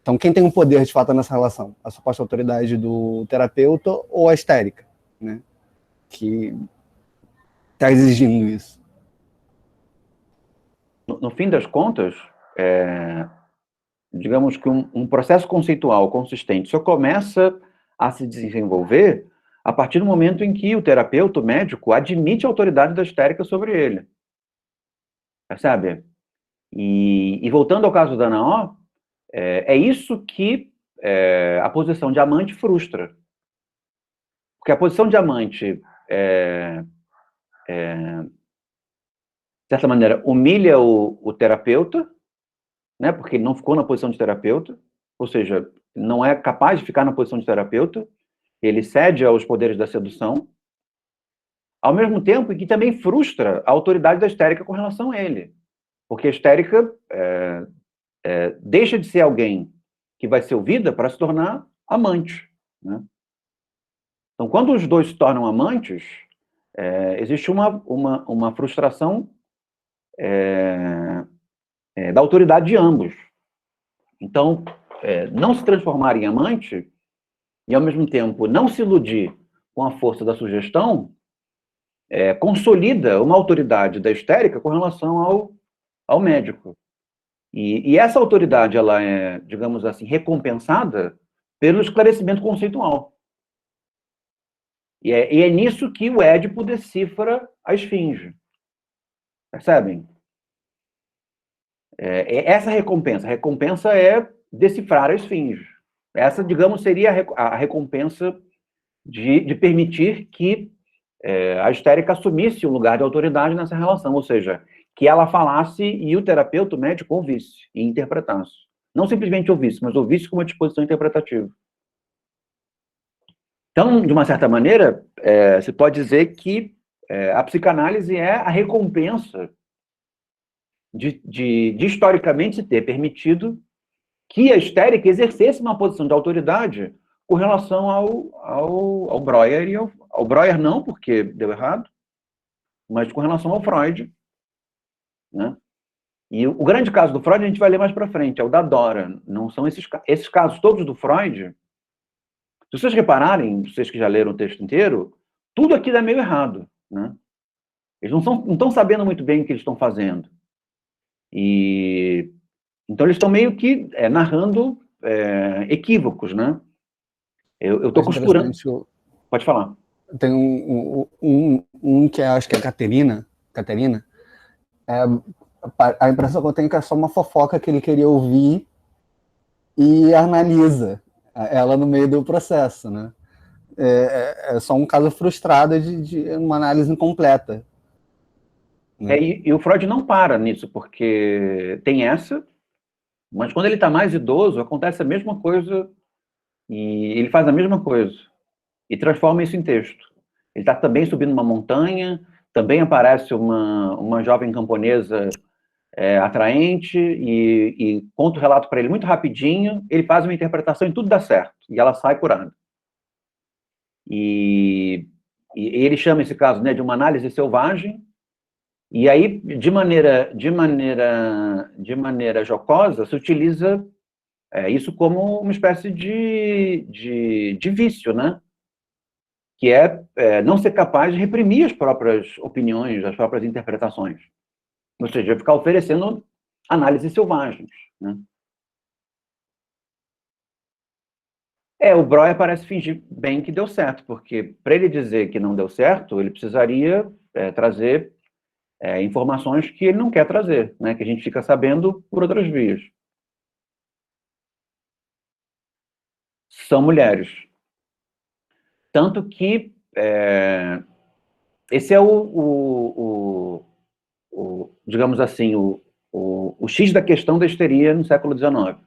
[SPEAKER 4] Então, quem tem o poder de fato nessa relação? A suposta autoridade do terapeuta ou a histérica, né, que está exigindo isso?
[SPEAKER 1] No fim das contas, digamos que um processo conceitual consistente só começa a se desenvolver a partir do momento em que o terapeuta, o médico, admite a autoridade da histérica sobre ele. Percebe? E voltando ao caso da Naó, é isso que a posição de amante frustra. Porque a posição de amante, de certa maneira, humilha o terapeuta, né, porque ele não ficou na posição de terapeuta, ou seja, não é capaz de ficar na posição de terapeuta, ele cede aos poderes da sedução, ao mesmo tempo que também frustra a autoridade da histérica com relação a ele. Porque a histérica deixa de ser alguém que vai ser ouvida para se tornar amante. Né? Então, quando os dois se tornam amantes, existe uma frustração da autoridade de ambos. Então, não se transformar em amante e, ao mesmo tempo, não se iludir com a força da sugestão, consolida uma autoridade da histérica com relação ao médico. E essa autoridade, ela é, digamos assim, recompensada pelo esclarecimento conceitual. E é nisso que o Édipo decifra a esfinge. Percebem? Essa recompensa. A recompensa é decifrar a esfinge. Essa, digamos, seria a recompensa de permitir que a histérica assumisse um lugar de autoridade nessa relação, ou seja, que ela falasse e o terapeuta, o médico, ouvisse e interpretasse. Não simplesmente ouvisse, mas ouvisse com uma disposição interpretativa. Então, de uma certa maneira, se pode dizer que a psicanálise é a recompensa de historicamente se ter permitido que a histérica exercesse uma posição de autoridade com relação ao Breuer, e ao Breuer não, porque deu errado, mas com relação ao Freud. Né? E o grande caso do Freud a gente vai ler mais para frente, é o da Dora. Não são esses casos todos do Freud. Se vocês repararem, vocês que já leram o texto inteiro, tudo aqui dá meio errado. Né? Eles não estão sabendo muito bem o que eles estão fazendo. Então eles estão meio que narrando equívocos, né? Eu estou costurando. Pode falar.
[SPEAKER 4] Tem um que acho que é Caterina. A impressão que eu tenho é que é só uma fofoca que ele queria ouvir e analisa ela no meio do processo, né? É só um caso frustrado de uma análise incompleta. Né?
[SPEAKER 1] E o Freud não para nisso, porque tem essa, mas quando ele está mais idoso, acontece a mesma coisa, e ele faz a mesma coisa, e transforma isso em texto. Ele está também subindo uma montanha, também aparece uma jovem camponesa atraente, e conta o relato para ele muito rapidinho, ele faz uma interpretação e tudo dá certo, e ela sai curada. E ele chama esse caso, né, de uma análise selvagem, e aí, de maneira jocosa, se utiliza isso como uma espécie de vício, né? Que não ser capaz de reprimir as próprias opiniões, as próprias interpretações. Ou seja, ficar oferecendo análises selvagens. Né? O Breuer parece fingir bem que deu certo, porque para ele dizer que não deu certo, ele precisaria trazer informações que ele não quer trazer, né? Que a gente fica sabendo por outras vias. São mulheres. Tanto que esse é digamos assim, o X da questão da histeria no século XIX.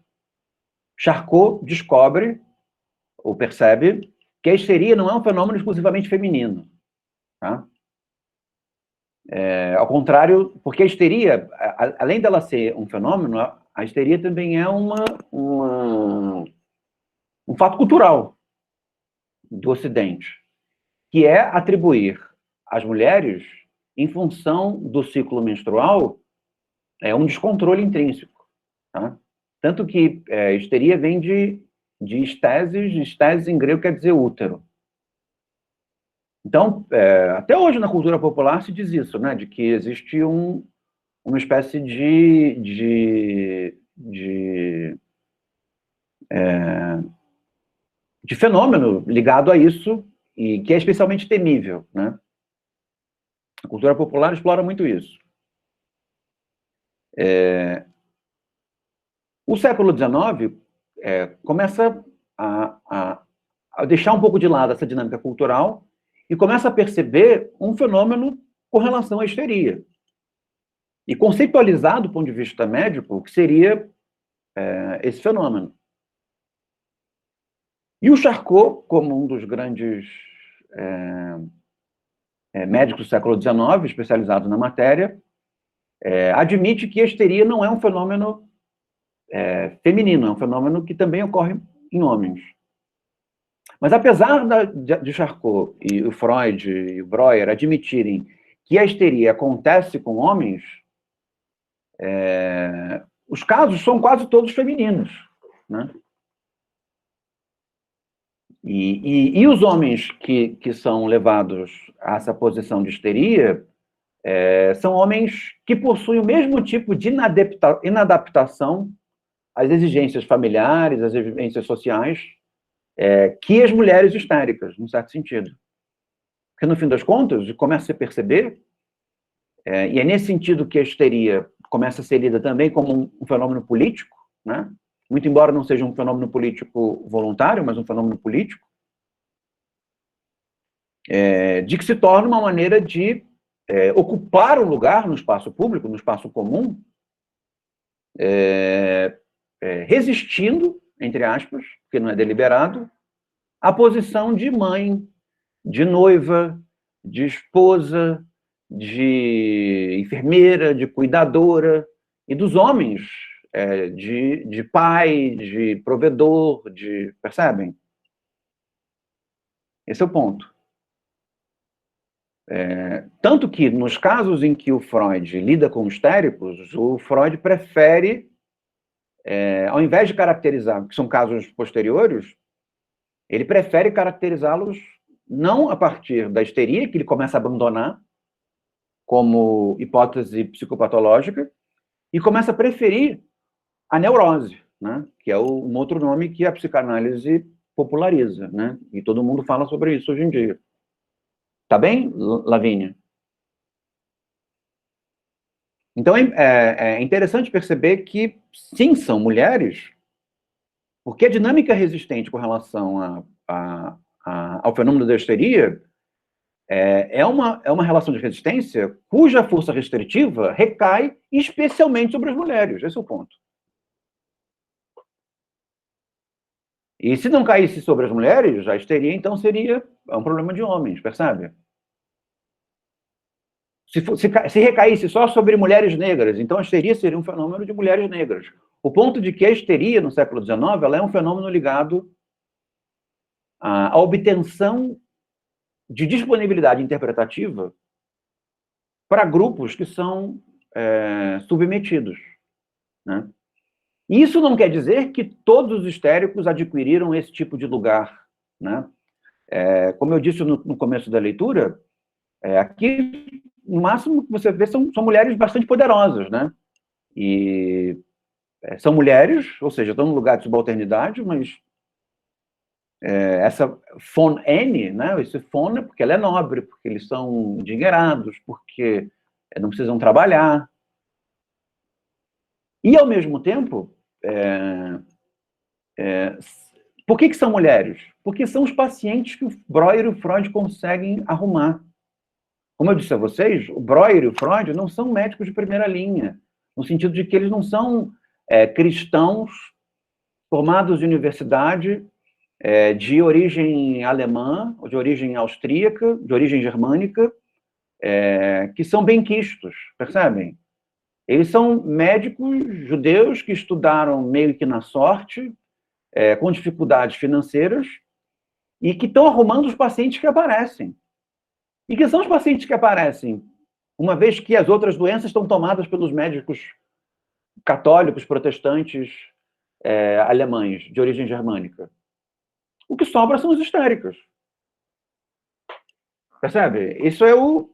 [SPEAKER 1] Charcot descobre, ou percebe, que a histeria não é um fenômeno exclusivamente feminino. Tá? Ao contrário, porque a histeria, além dela ser um fenômeno, a histeria também é um fato cultural do Ocidente, que é atribuir às mulheres, em função do ciclo menstrual, um descontrole intrínseco. Tá? Tanto que histeria vem de esteses em grego quer dizer útero. Então, até hoje na cultura popular se diz isso, né, de que existe uma espécie de fenômeno ligado a isso, e que é especialmente temível, né? A cultura popular explora muito isso. O século XIX começa a deixar um pouco de lado essa dinâmica cultural e começa a perceber um fenômeno com relação à histeria. E conceitualizar do ponto de vista médico o que seria esse fenômeno. E o Charcot, como um dos grandes médicos do século XIX, especializado na matéria, admite que a histeria não é um fenômeno feminino, é um fenômeno que também ocorre em homens. Mas apesar de Charcot e o Freud e o Breuer admitirem que a histeria acontece com homens, os casos são quase todos femininos, né? E os homens que são levados a essa posição de histeria são homens que possuem o mesmo tipo de inadaptação às exigências familiares, às exigências sociais, que as mulheres histéricas, num certo sentido. Porque, no fim das contas, começa a perceber, e é nesse sentido que a histeria começa a ser lida também como um fenômeno político, né? Muito embora não seja um fenômeno político voluntário, mas um fenômeno político, de que se torna uma maneira de ocupar um lugar no espaço público, no espaço comum, resistindo, entre aspas, porque não é deliberado, à posição de mãe, de noiva, de esposa, de enfermeira, de cuidadora, e dos homens, de pai, de provedor, percebem? Esse é o ponto. Tanto que, nos casos em que o Freud lida com histéricos, o Freud prefere, ao invés de caracterizar, que são casos posteriores, ele prefere caracterizá-los não a partir da histeria, que ele começa a abandonar como hipótese psicopatológica, e começa a preferir a neurose, né? Que é um outro nome que a psicanálise populariza, né? E todo mundo fala sobre isso hoje em dia. Tá bem, Lavínia? Então, é interessante perceber que, sim, são mulheres, porque a dinâmica resistente com relação ao fenômeno da histeria é uma relação de resistência cuja força restritiva recai especialmente sobre as mulheres. Esse é o ponto. E se não caísse sobre as mulheres, a histeria, então, seria um problema de homens, percebe? Se recaísse só sobre mulheres negras, então a histeria seria um fenômeno de mulheres negras. O ponto de que a histeria, no século XIX, ela é um fenômeno ligado à obtenção de disponibilidade interpretativa para grupos que são submetidos, né? E isso não quer dizer que todos os histéricos adquiriram esse tipo de lugar, né? Como eu disse no começo da leitura, aqui, no máximo que você vê são mulheres bastante poderosas, né? E são mulheres, ou seja, estão no lugar de subalternidade, mas essa von N, né? Esse von é porque ela é nobre, porque eles são endinheirados, porque não precisam trabalhar. E, ao mesmo tempo, por que são mulheres? Porque são os pacientes que o Breuer e o Freud conseguem arrumar. Como eu disse a vocês, o Breuer e o Freud não são médicos de primeira linha, no sentido de que eles não são cristãos formados em universidade, de origem alemã, ou de origem austríaca, de origem germânica, que são benquistos, percebem? Eles são médicos judeus que estudaram meio que na sorte, com dificuldades financeiras, e que estão arrumando os pacientes que aparecem. E que são os pacientes que aparecem, uma vez que as outras doenças estão tomadas pelos médicos católicos, protestantes, alemães, de origem germânica. O que sobra são os histéricos. Percebe? Isso é o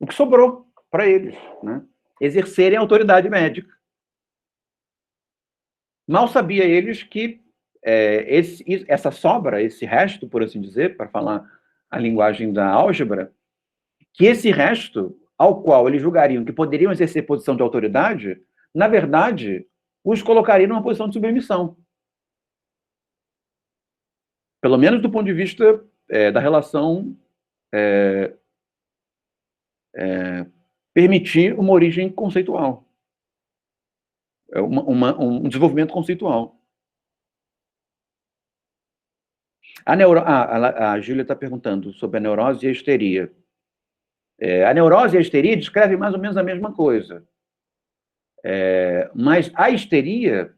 [SPEAKER 1] que sobrou para eles, né? Exercerem a autoridade médica. Mal sabia eles que essa sobra, esse resto, por assim dizer, para falar a linguagem da álgebra, que esse resto, ao qual eles julgariam que poderiam exercer posição de autoridade, na verdade, os colocaria numa posição de submissão. Pelo menos do ponto de vista da relação permitir uma origem conceitual. Um desenvolvimento conceitual. A Júlia está perguntando sobre a neurose e a histeria. A neurose e a histeria descrevem mais ou menos a mesma coisa. Mas a histeria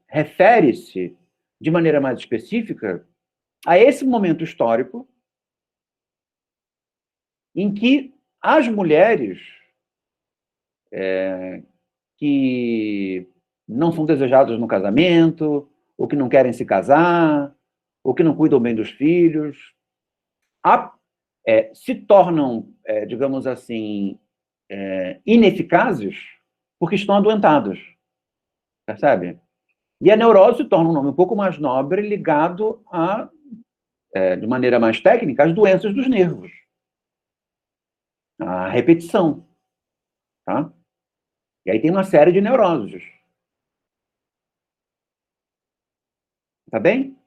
[SPEAKER 1] refere-se, de maneira mais específica, a esse momento histórico em que as mulheres que não são desejadas no casamento, ou que não querem se casar, ou que não cuidam bem dos filhos, se tornam, digamos assim, ineficazes porque estão adoentadas. Percebe? E a neurose se torna um nome um pouco mais nobre, ligado a, de maneira mais técnica, às doenças dos nervos. A repetição. Tá? E aí tem uma série de neuroses. Tá bem?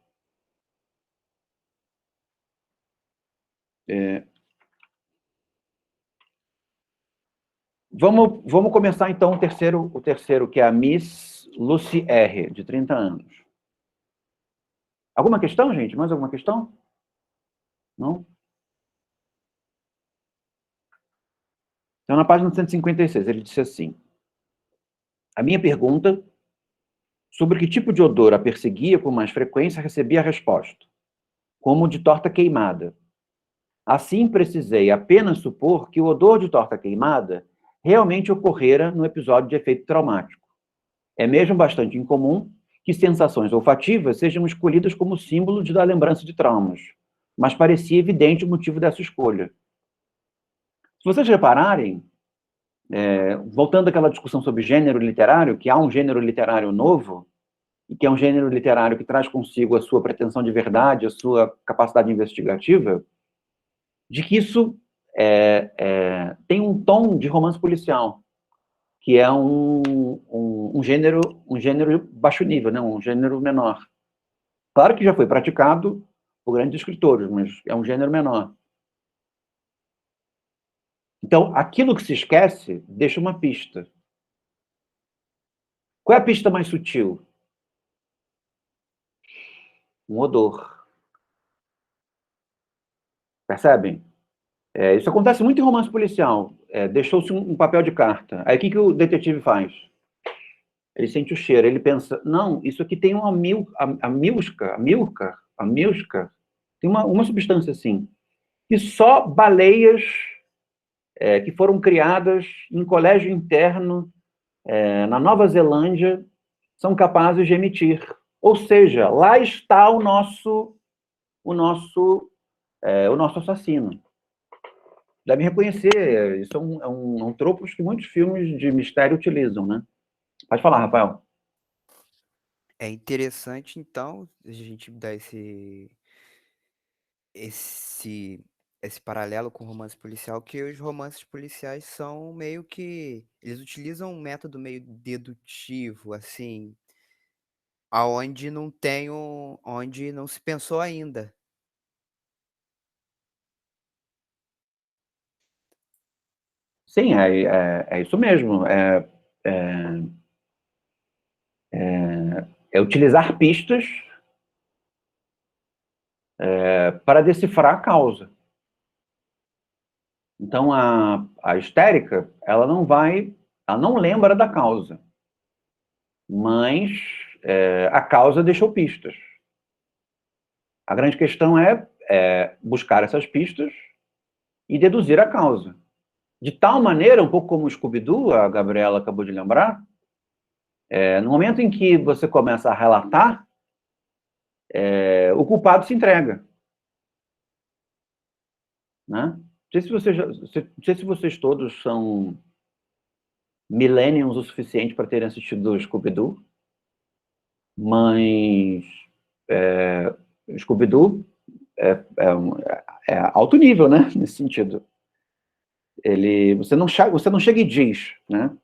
[SPEAKER 1] Vamos começar, então, o terceiro, que é a Miss Lucy R., de 30 anos. Alguma questão, gente? Mais alguma questão? Não? Então, na página 156, ele disse assim: a minha pergunta sobre que tipo de odor a perseguia com mais frequência recebia a resposta, como de torta queimada. Assim, precisei apenas supor que o odor de torta queimada realmente ocorrera no episódio de efeito traumático. É mesmo bastante incomum que sensações olfativas sejam escolhidas como símbolo da lembrança de traumas, mas parecia evidente o motivo dessa escolha. Se vocês repararem, voltando àquela discussão sobre gênero literário, que há um gênero literário novo, e que é um gênero literário que traz consigo a sua pretensão de verdade, a sua capacidade investigativa, de que isso tem um tom de romance policial, que é um gênero baixo nível, né? Um gênero menor. Claro que já foi praticado por grandes escritores, mas é um gênero menor. Então, aquilo que se esquece deixa uma pista. Qual é a pista mais sutil? Um odor. Percebem? Isso acontece muito em romance policial. Deixou-se um papel de carta. Aí o que o detetive faz? Ele sente o cheiro, ele pensa, não, isso aqui tem uma milka, tem uma substância assim, que só baleias que foram criadas em colégio interno na Nova Zelândia são capazes de emitir. Ou seja, lá está o nosso assassino. Deve reconhecer, isso é um tropo que muitos filmes de mistério utilizam, né? Pode falar, Rafael.
[SPEAKER 5] É interessante, então, a gente dar esse paralelo com o romance policial, que os romances policiais são meio que... Eles utilizam um método meio dedutivo, assim, onde não se pensou ainda.
[SPEAKER 1] Sim, é isso mesmo. É utilizar pistas para decifrar a causa. Então, a histérica, ela não lembra da causa, mas a causa deixou pistas. A grande questão é buscar essas pistas e deduzir a causa. De tal maneira, um pouco como o Scooby-Doo, a Gabriela acabou de lembrar, no momento em que você começa a relatar, o culpado se entrega. Né? Não sei se vocês todos são millennials o suficiente para terem assistido o Scooby-Doo, mas Scooby-Doo é alto nível, né? Nesse sentido. Você não chega e diz, né?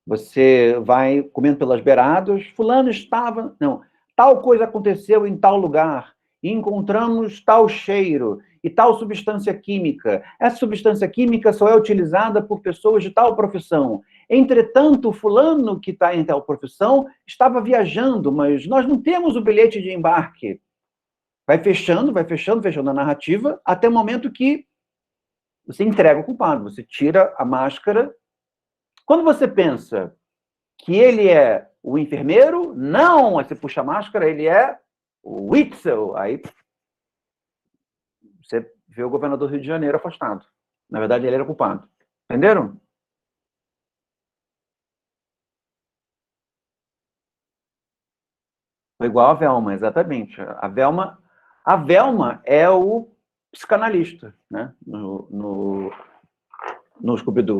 [SPEAKER 1] Você vai comendo pelas beiradas, fulano estava... Não, tal coisa aconteceu em tal lugar, e encontramos tal cheiro, e tal substância química. Essa substância química só é utilizada por pessoas de tal profissão. Entretanto, o fulano que está em tal profissão estava viajando, mas nós não temos o bilhete de embarque. Vai fechando a narrativa, até o momento que você entrega o culpado, você tira a máscara. Quando você pensa que ele é o enfermeiro, não, aí você puxa a máscara, ele é o Witzel, aí você vê o governador do Rio de Janeiro afastado. Na verdade, ele era o culpado. Entenderam? Foi igual a Velma, exatamente. A Velma é o psicanalista, né? No Scooby-Doo.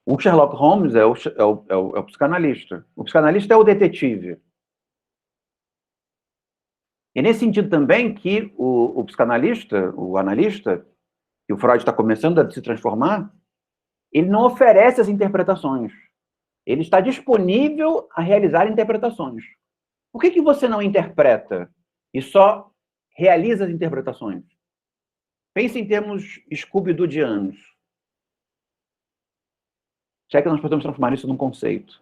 [SPEAKER 1] O Sherlock Holmes é o psicanalista. O psicanalista é o detetive. E nesse sentido também que o psicanalista, o analista, que o Freud está começando a se transformar, ele não oferece as interpretações. Ele está disponível a realizar interpretações. Por que você não interpreta e só realiza as interpretações? Pense em termos scooby-doodianos. Se é que nós podemos transformar isso num conceito.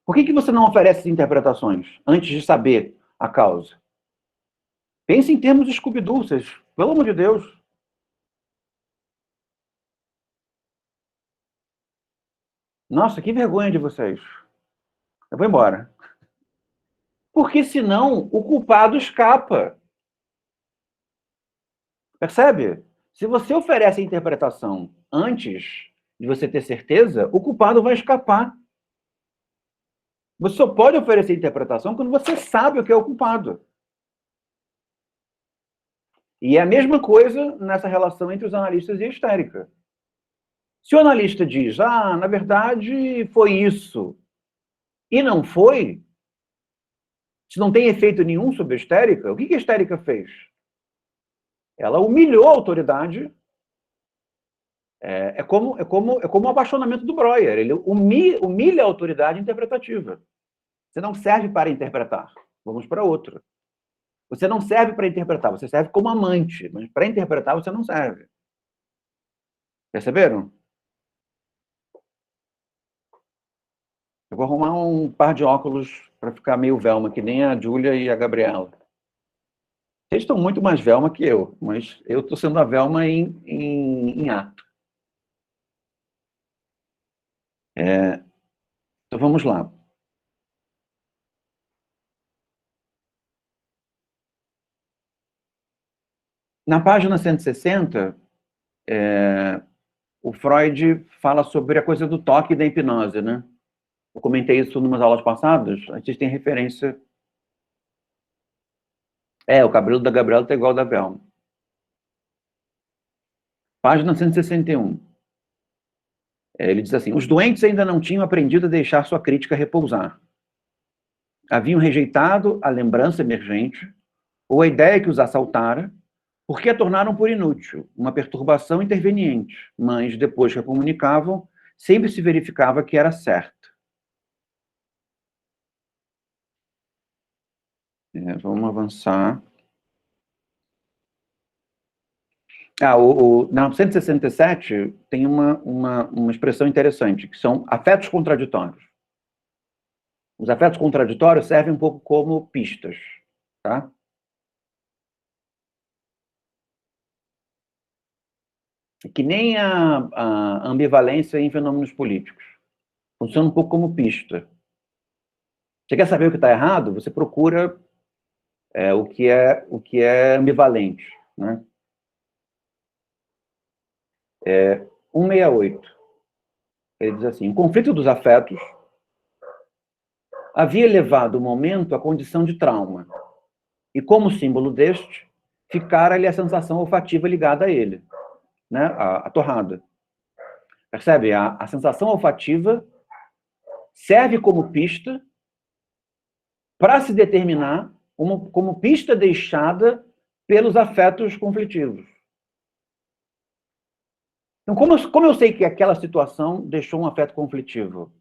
[SPEAKER 1] Por que você não oferece as interpretações antes de saber a causa? Pense em termos Scooby-Doo, pelo amor de Deus. Nossa, que vergonha de vocês. Eu vou embora. Porque senão o culpado escapa. Percebe? Se você oferece a interpretação antes de você ter certeza, o culpado vai escapar. Você só pode oferecer interpretação quando você sabe o que é o culpado. E é a mesma coisa nessa relação entre os analistas e a histérica. Se o analista diz, na verdade foi isso, e não foi, se não tem efeito nenhum sobre a histérica, o que a histérica fez? Ela humilhou a autoridade. É como o apaixonamento do Breuer. Ele humilha a autoridade interpretativa. Você não serve para interpretar. Vamos para outra. Você não serve para interpretar, você serve como amante, mas para interpretar você não serve. Perceberam? Eu vou arrumar um par de óculos para ficar meio Velma, que nem a Júlia e a Gabriela. Vocês estão muito mais Velma que eu, mas eu estou sendo a Velma em ato. Então vamos lá. Na página 160, o Freud fala sobre a coisa do toque e da hipnose, né? Eu comentei isso em umas aulas passadas, a gente tem referência. O cabelo da Gabriela está igual ao da Velma. Página 161. Ele diz assim, os doentes ainda não tinham aprendido a deixar sua crítica repousar. Haviam rejeitado a lembrança emergente ou a ideia que os assaltara, porque a tornaram por inútil, uma perturbação interveniente, mas depois que a comunicavam, sempre se verificava que era certa. Vamos avançar. Na 167 tem uma expressão interessante, que são afetos contraditórios. Os afetos contraditórios servem um pouco como pistas, tá? Que nem a ambivalência em fenômenos políticos. Funciona um pouco como pista. Você quer saber o que está errado? Você procura o que é ambivalente, né? 168. Ele diz assim: o conflito dos afetos havia levado o momento à condição de trauma, e como símbolo deste, ficara-lhe a sensação olfativa ligada a ele, né? A torrada. Percebe? A sensação olfativa serve como pista para se determinar como pista deixada pelos afetos conflitivos. Então, como eu sei que aquela situação deixou um afeto conflitivo?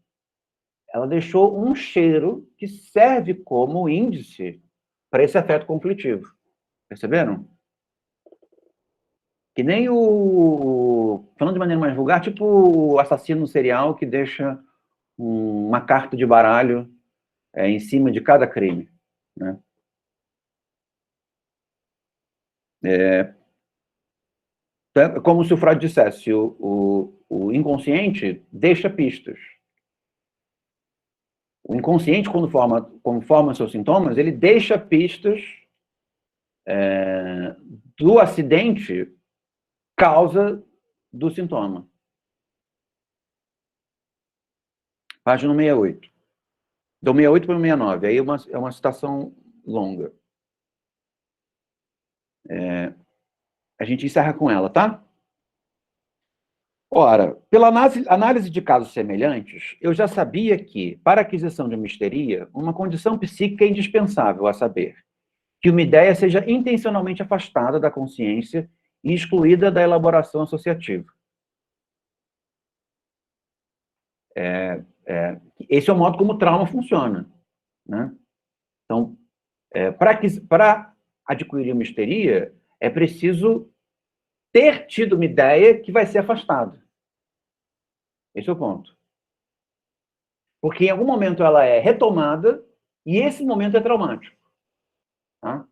[SPEAKER 1] Ela deixou um cheiro que serve como índice para esse afeto conflitivo. Perceberam? Que nem falando de maneira mais vulgar, tipo o assassino serial que deixa uma carta de baralho em cima de cada crime, né? Como se o Freud dissesse, o inconsciente deixa pistas. O inconsciente, quando forma seus sintomas, ele deixa pistas do acidente causa do sintoma. Página 68. Do 68 para o 69. Aí é uma citação longa. A gente encerra com ela, tá? Ora, pela análise de casos semelhantes, eu já sabia que, para a aquisição de uma histeria, uma condição psíquica é indispensável, a saber, que uma ideia seja intencionalmente afastada da consciência e excluída da elaboração associativa. Esse é o modo como o trauma funciona, né? Então, para adquirir uma histeria, é preciso ter tido uma ideia que vai ser afastada. Esse é o ponto. Porque em algum momento ela é retomada e esse momento é traumático. Tá?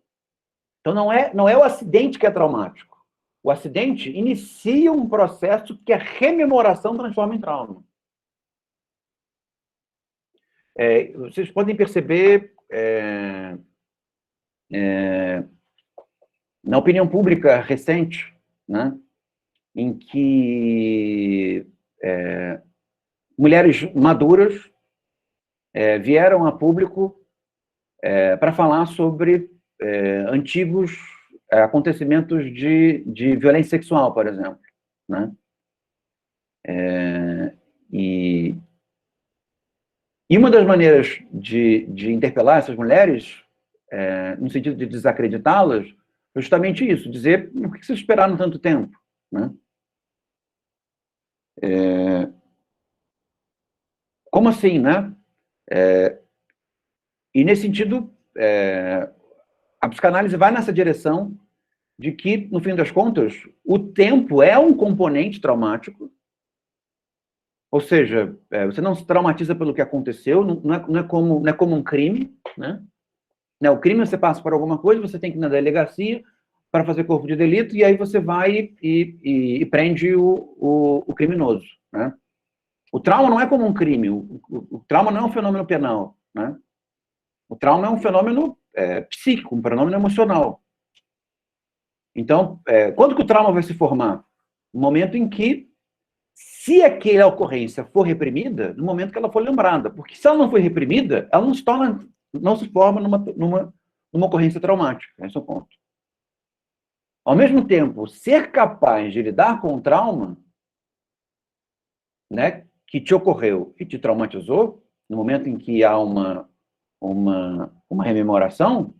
[SPEAKER 1] Então não é o acidente que é traumático. O acidente inicia um processo que a rememoração transforma em trauma. Vocês podem perceber na opinião pública recente, né, em que mulheres maduras vieram a público para falar sobre antigos acontecimentos de violência sexual, por exemplo, né? E uma das maneiras de interpelar essas mulheres, no sentido de desacreditá-las, é justamente isso, dizer, por que vocês esperaram tanto tempo, né? Como assim, né? E nesse sentido, a psicanálise vai nessa direção de que, no fim das contas, o tempo é um componente traumático, ou seja, você não se traumatiza pelo que aconteceu, não é como um crime, né? O crime você passa por alguma coisa, você tem que ir na delegacia para fazer corpo de delito, e aí você vai e prende o criminoso, né? O trauma não é como um crime, o trauma não é um fenômeno penal, né? O trauma é um fenômeno psíquico, um fenômeno emocional. Então, quando que o trauma vai se formar? No momento em que, se aquela ocorrência for reprimida, no momento que ela for lembrada. Porque se ela não for reprimida, ela não se forma numa ocorrência traumática. Esse é o ponto. Ao mesmo tempo, ser capaz de lidar com o trauma, né, que te ocorreu e te traumatizou, no momento em que há uma rememoração,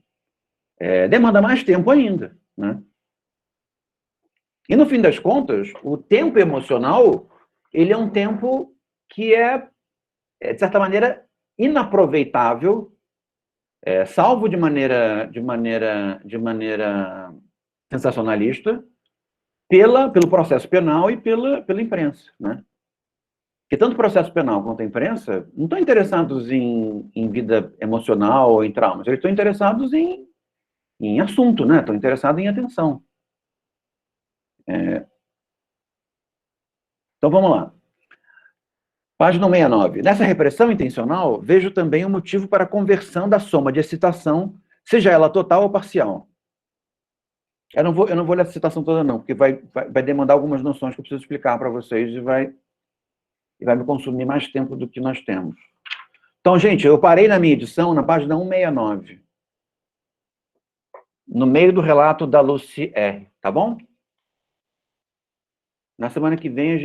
[SPEAKER 1] demanda mais tempo ainda, né? E, no fim das contas, o tempo emocional, ele é um tempo que de certa maneira, inaproveitável, salvo de maneira sensacionalista, pelo processo penal e pela imprensa, né? Porque tanto o processo penal quanto a imprensa não estão interessados em vida emocional ou em traumas, eles estão interessados em assunto, né? Estão interessados em atenção. Então, vamos lá. Página 69. Nessa repressão intencional, vejo também o motivo para a conversão da soma de excitação, seja ela total ou parcial. Eu não vou ler a citação toda, não, porque vai demandar algumas noções que eu preciso explicar para vocês e vai me consumir mais tempo do que nós temos. Então, gente, eu parei na minha edição na página 169. No meio do relato da Lucy R., tá bom? Na semana que vem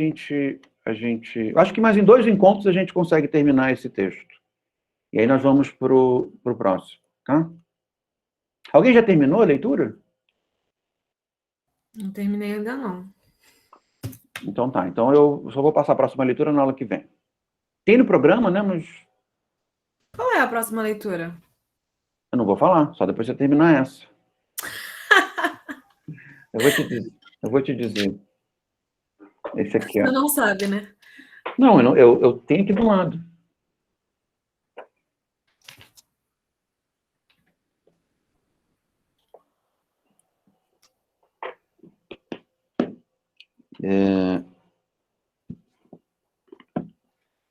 [SPEAKER 1] acho que mais em 2 encontros a gente consegue terminar esse texto. E aí nós vamos pro próximo, tá? Alguém já terminou a leitura?
[SPEAKER 2] Não terminei ainda, não.
[SPEAKER 1] Então tá. Então eu só vou passar a próxima leitura na aula que vem. Tem no programa, né? Mas
[SPEAKER 2] Qual é a próxima leitura?
[SPEAKER 1] eu não vou falar, só depois você terminar essa. Eu vou te dizer. Esse aqui,
[SPEAKER 2] Você
[SPEAKER 1] ó.
[SPEAKER 2] não sabe, né?
[SPEAKER 1] Não, eu tenho aqui do lado.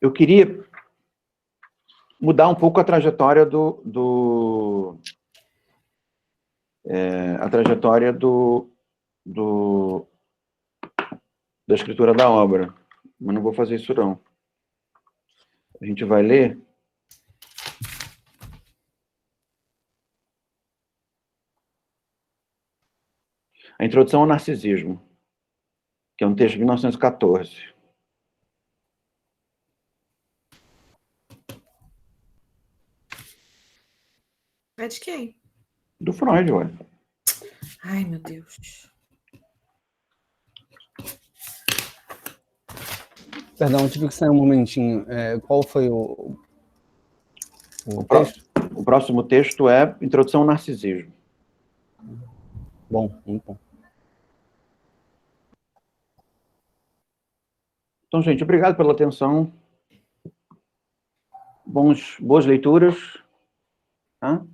[SPEAKER 1] Eu queria mudar um pouco a trajetória da escritura da obra, mas não vou fazer isso não. A gente vai ler a Introdução ao Narcisismo, que é um texto de 1914.
[SPEAKER 2] É de quem?
[SPEAKER 1] Do Freud, ué.
[SPEAKER 2] Ai, meu Deus.
[SPEAKER 4] Perdão, tive que sair um momentinho. Qual foi o texto?
[SPEAKER 1] O próximo texto é Introdução ao Narcisismo.
[SPEAKER 4] Bom, muito bom.
[SPEAKER 1] Então, gente, obrigado pela atenção. Boas leituras. Tá?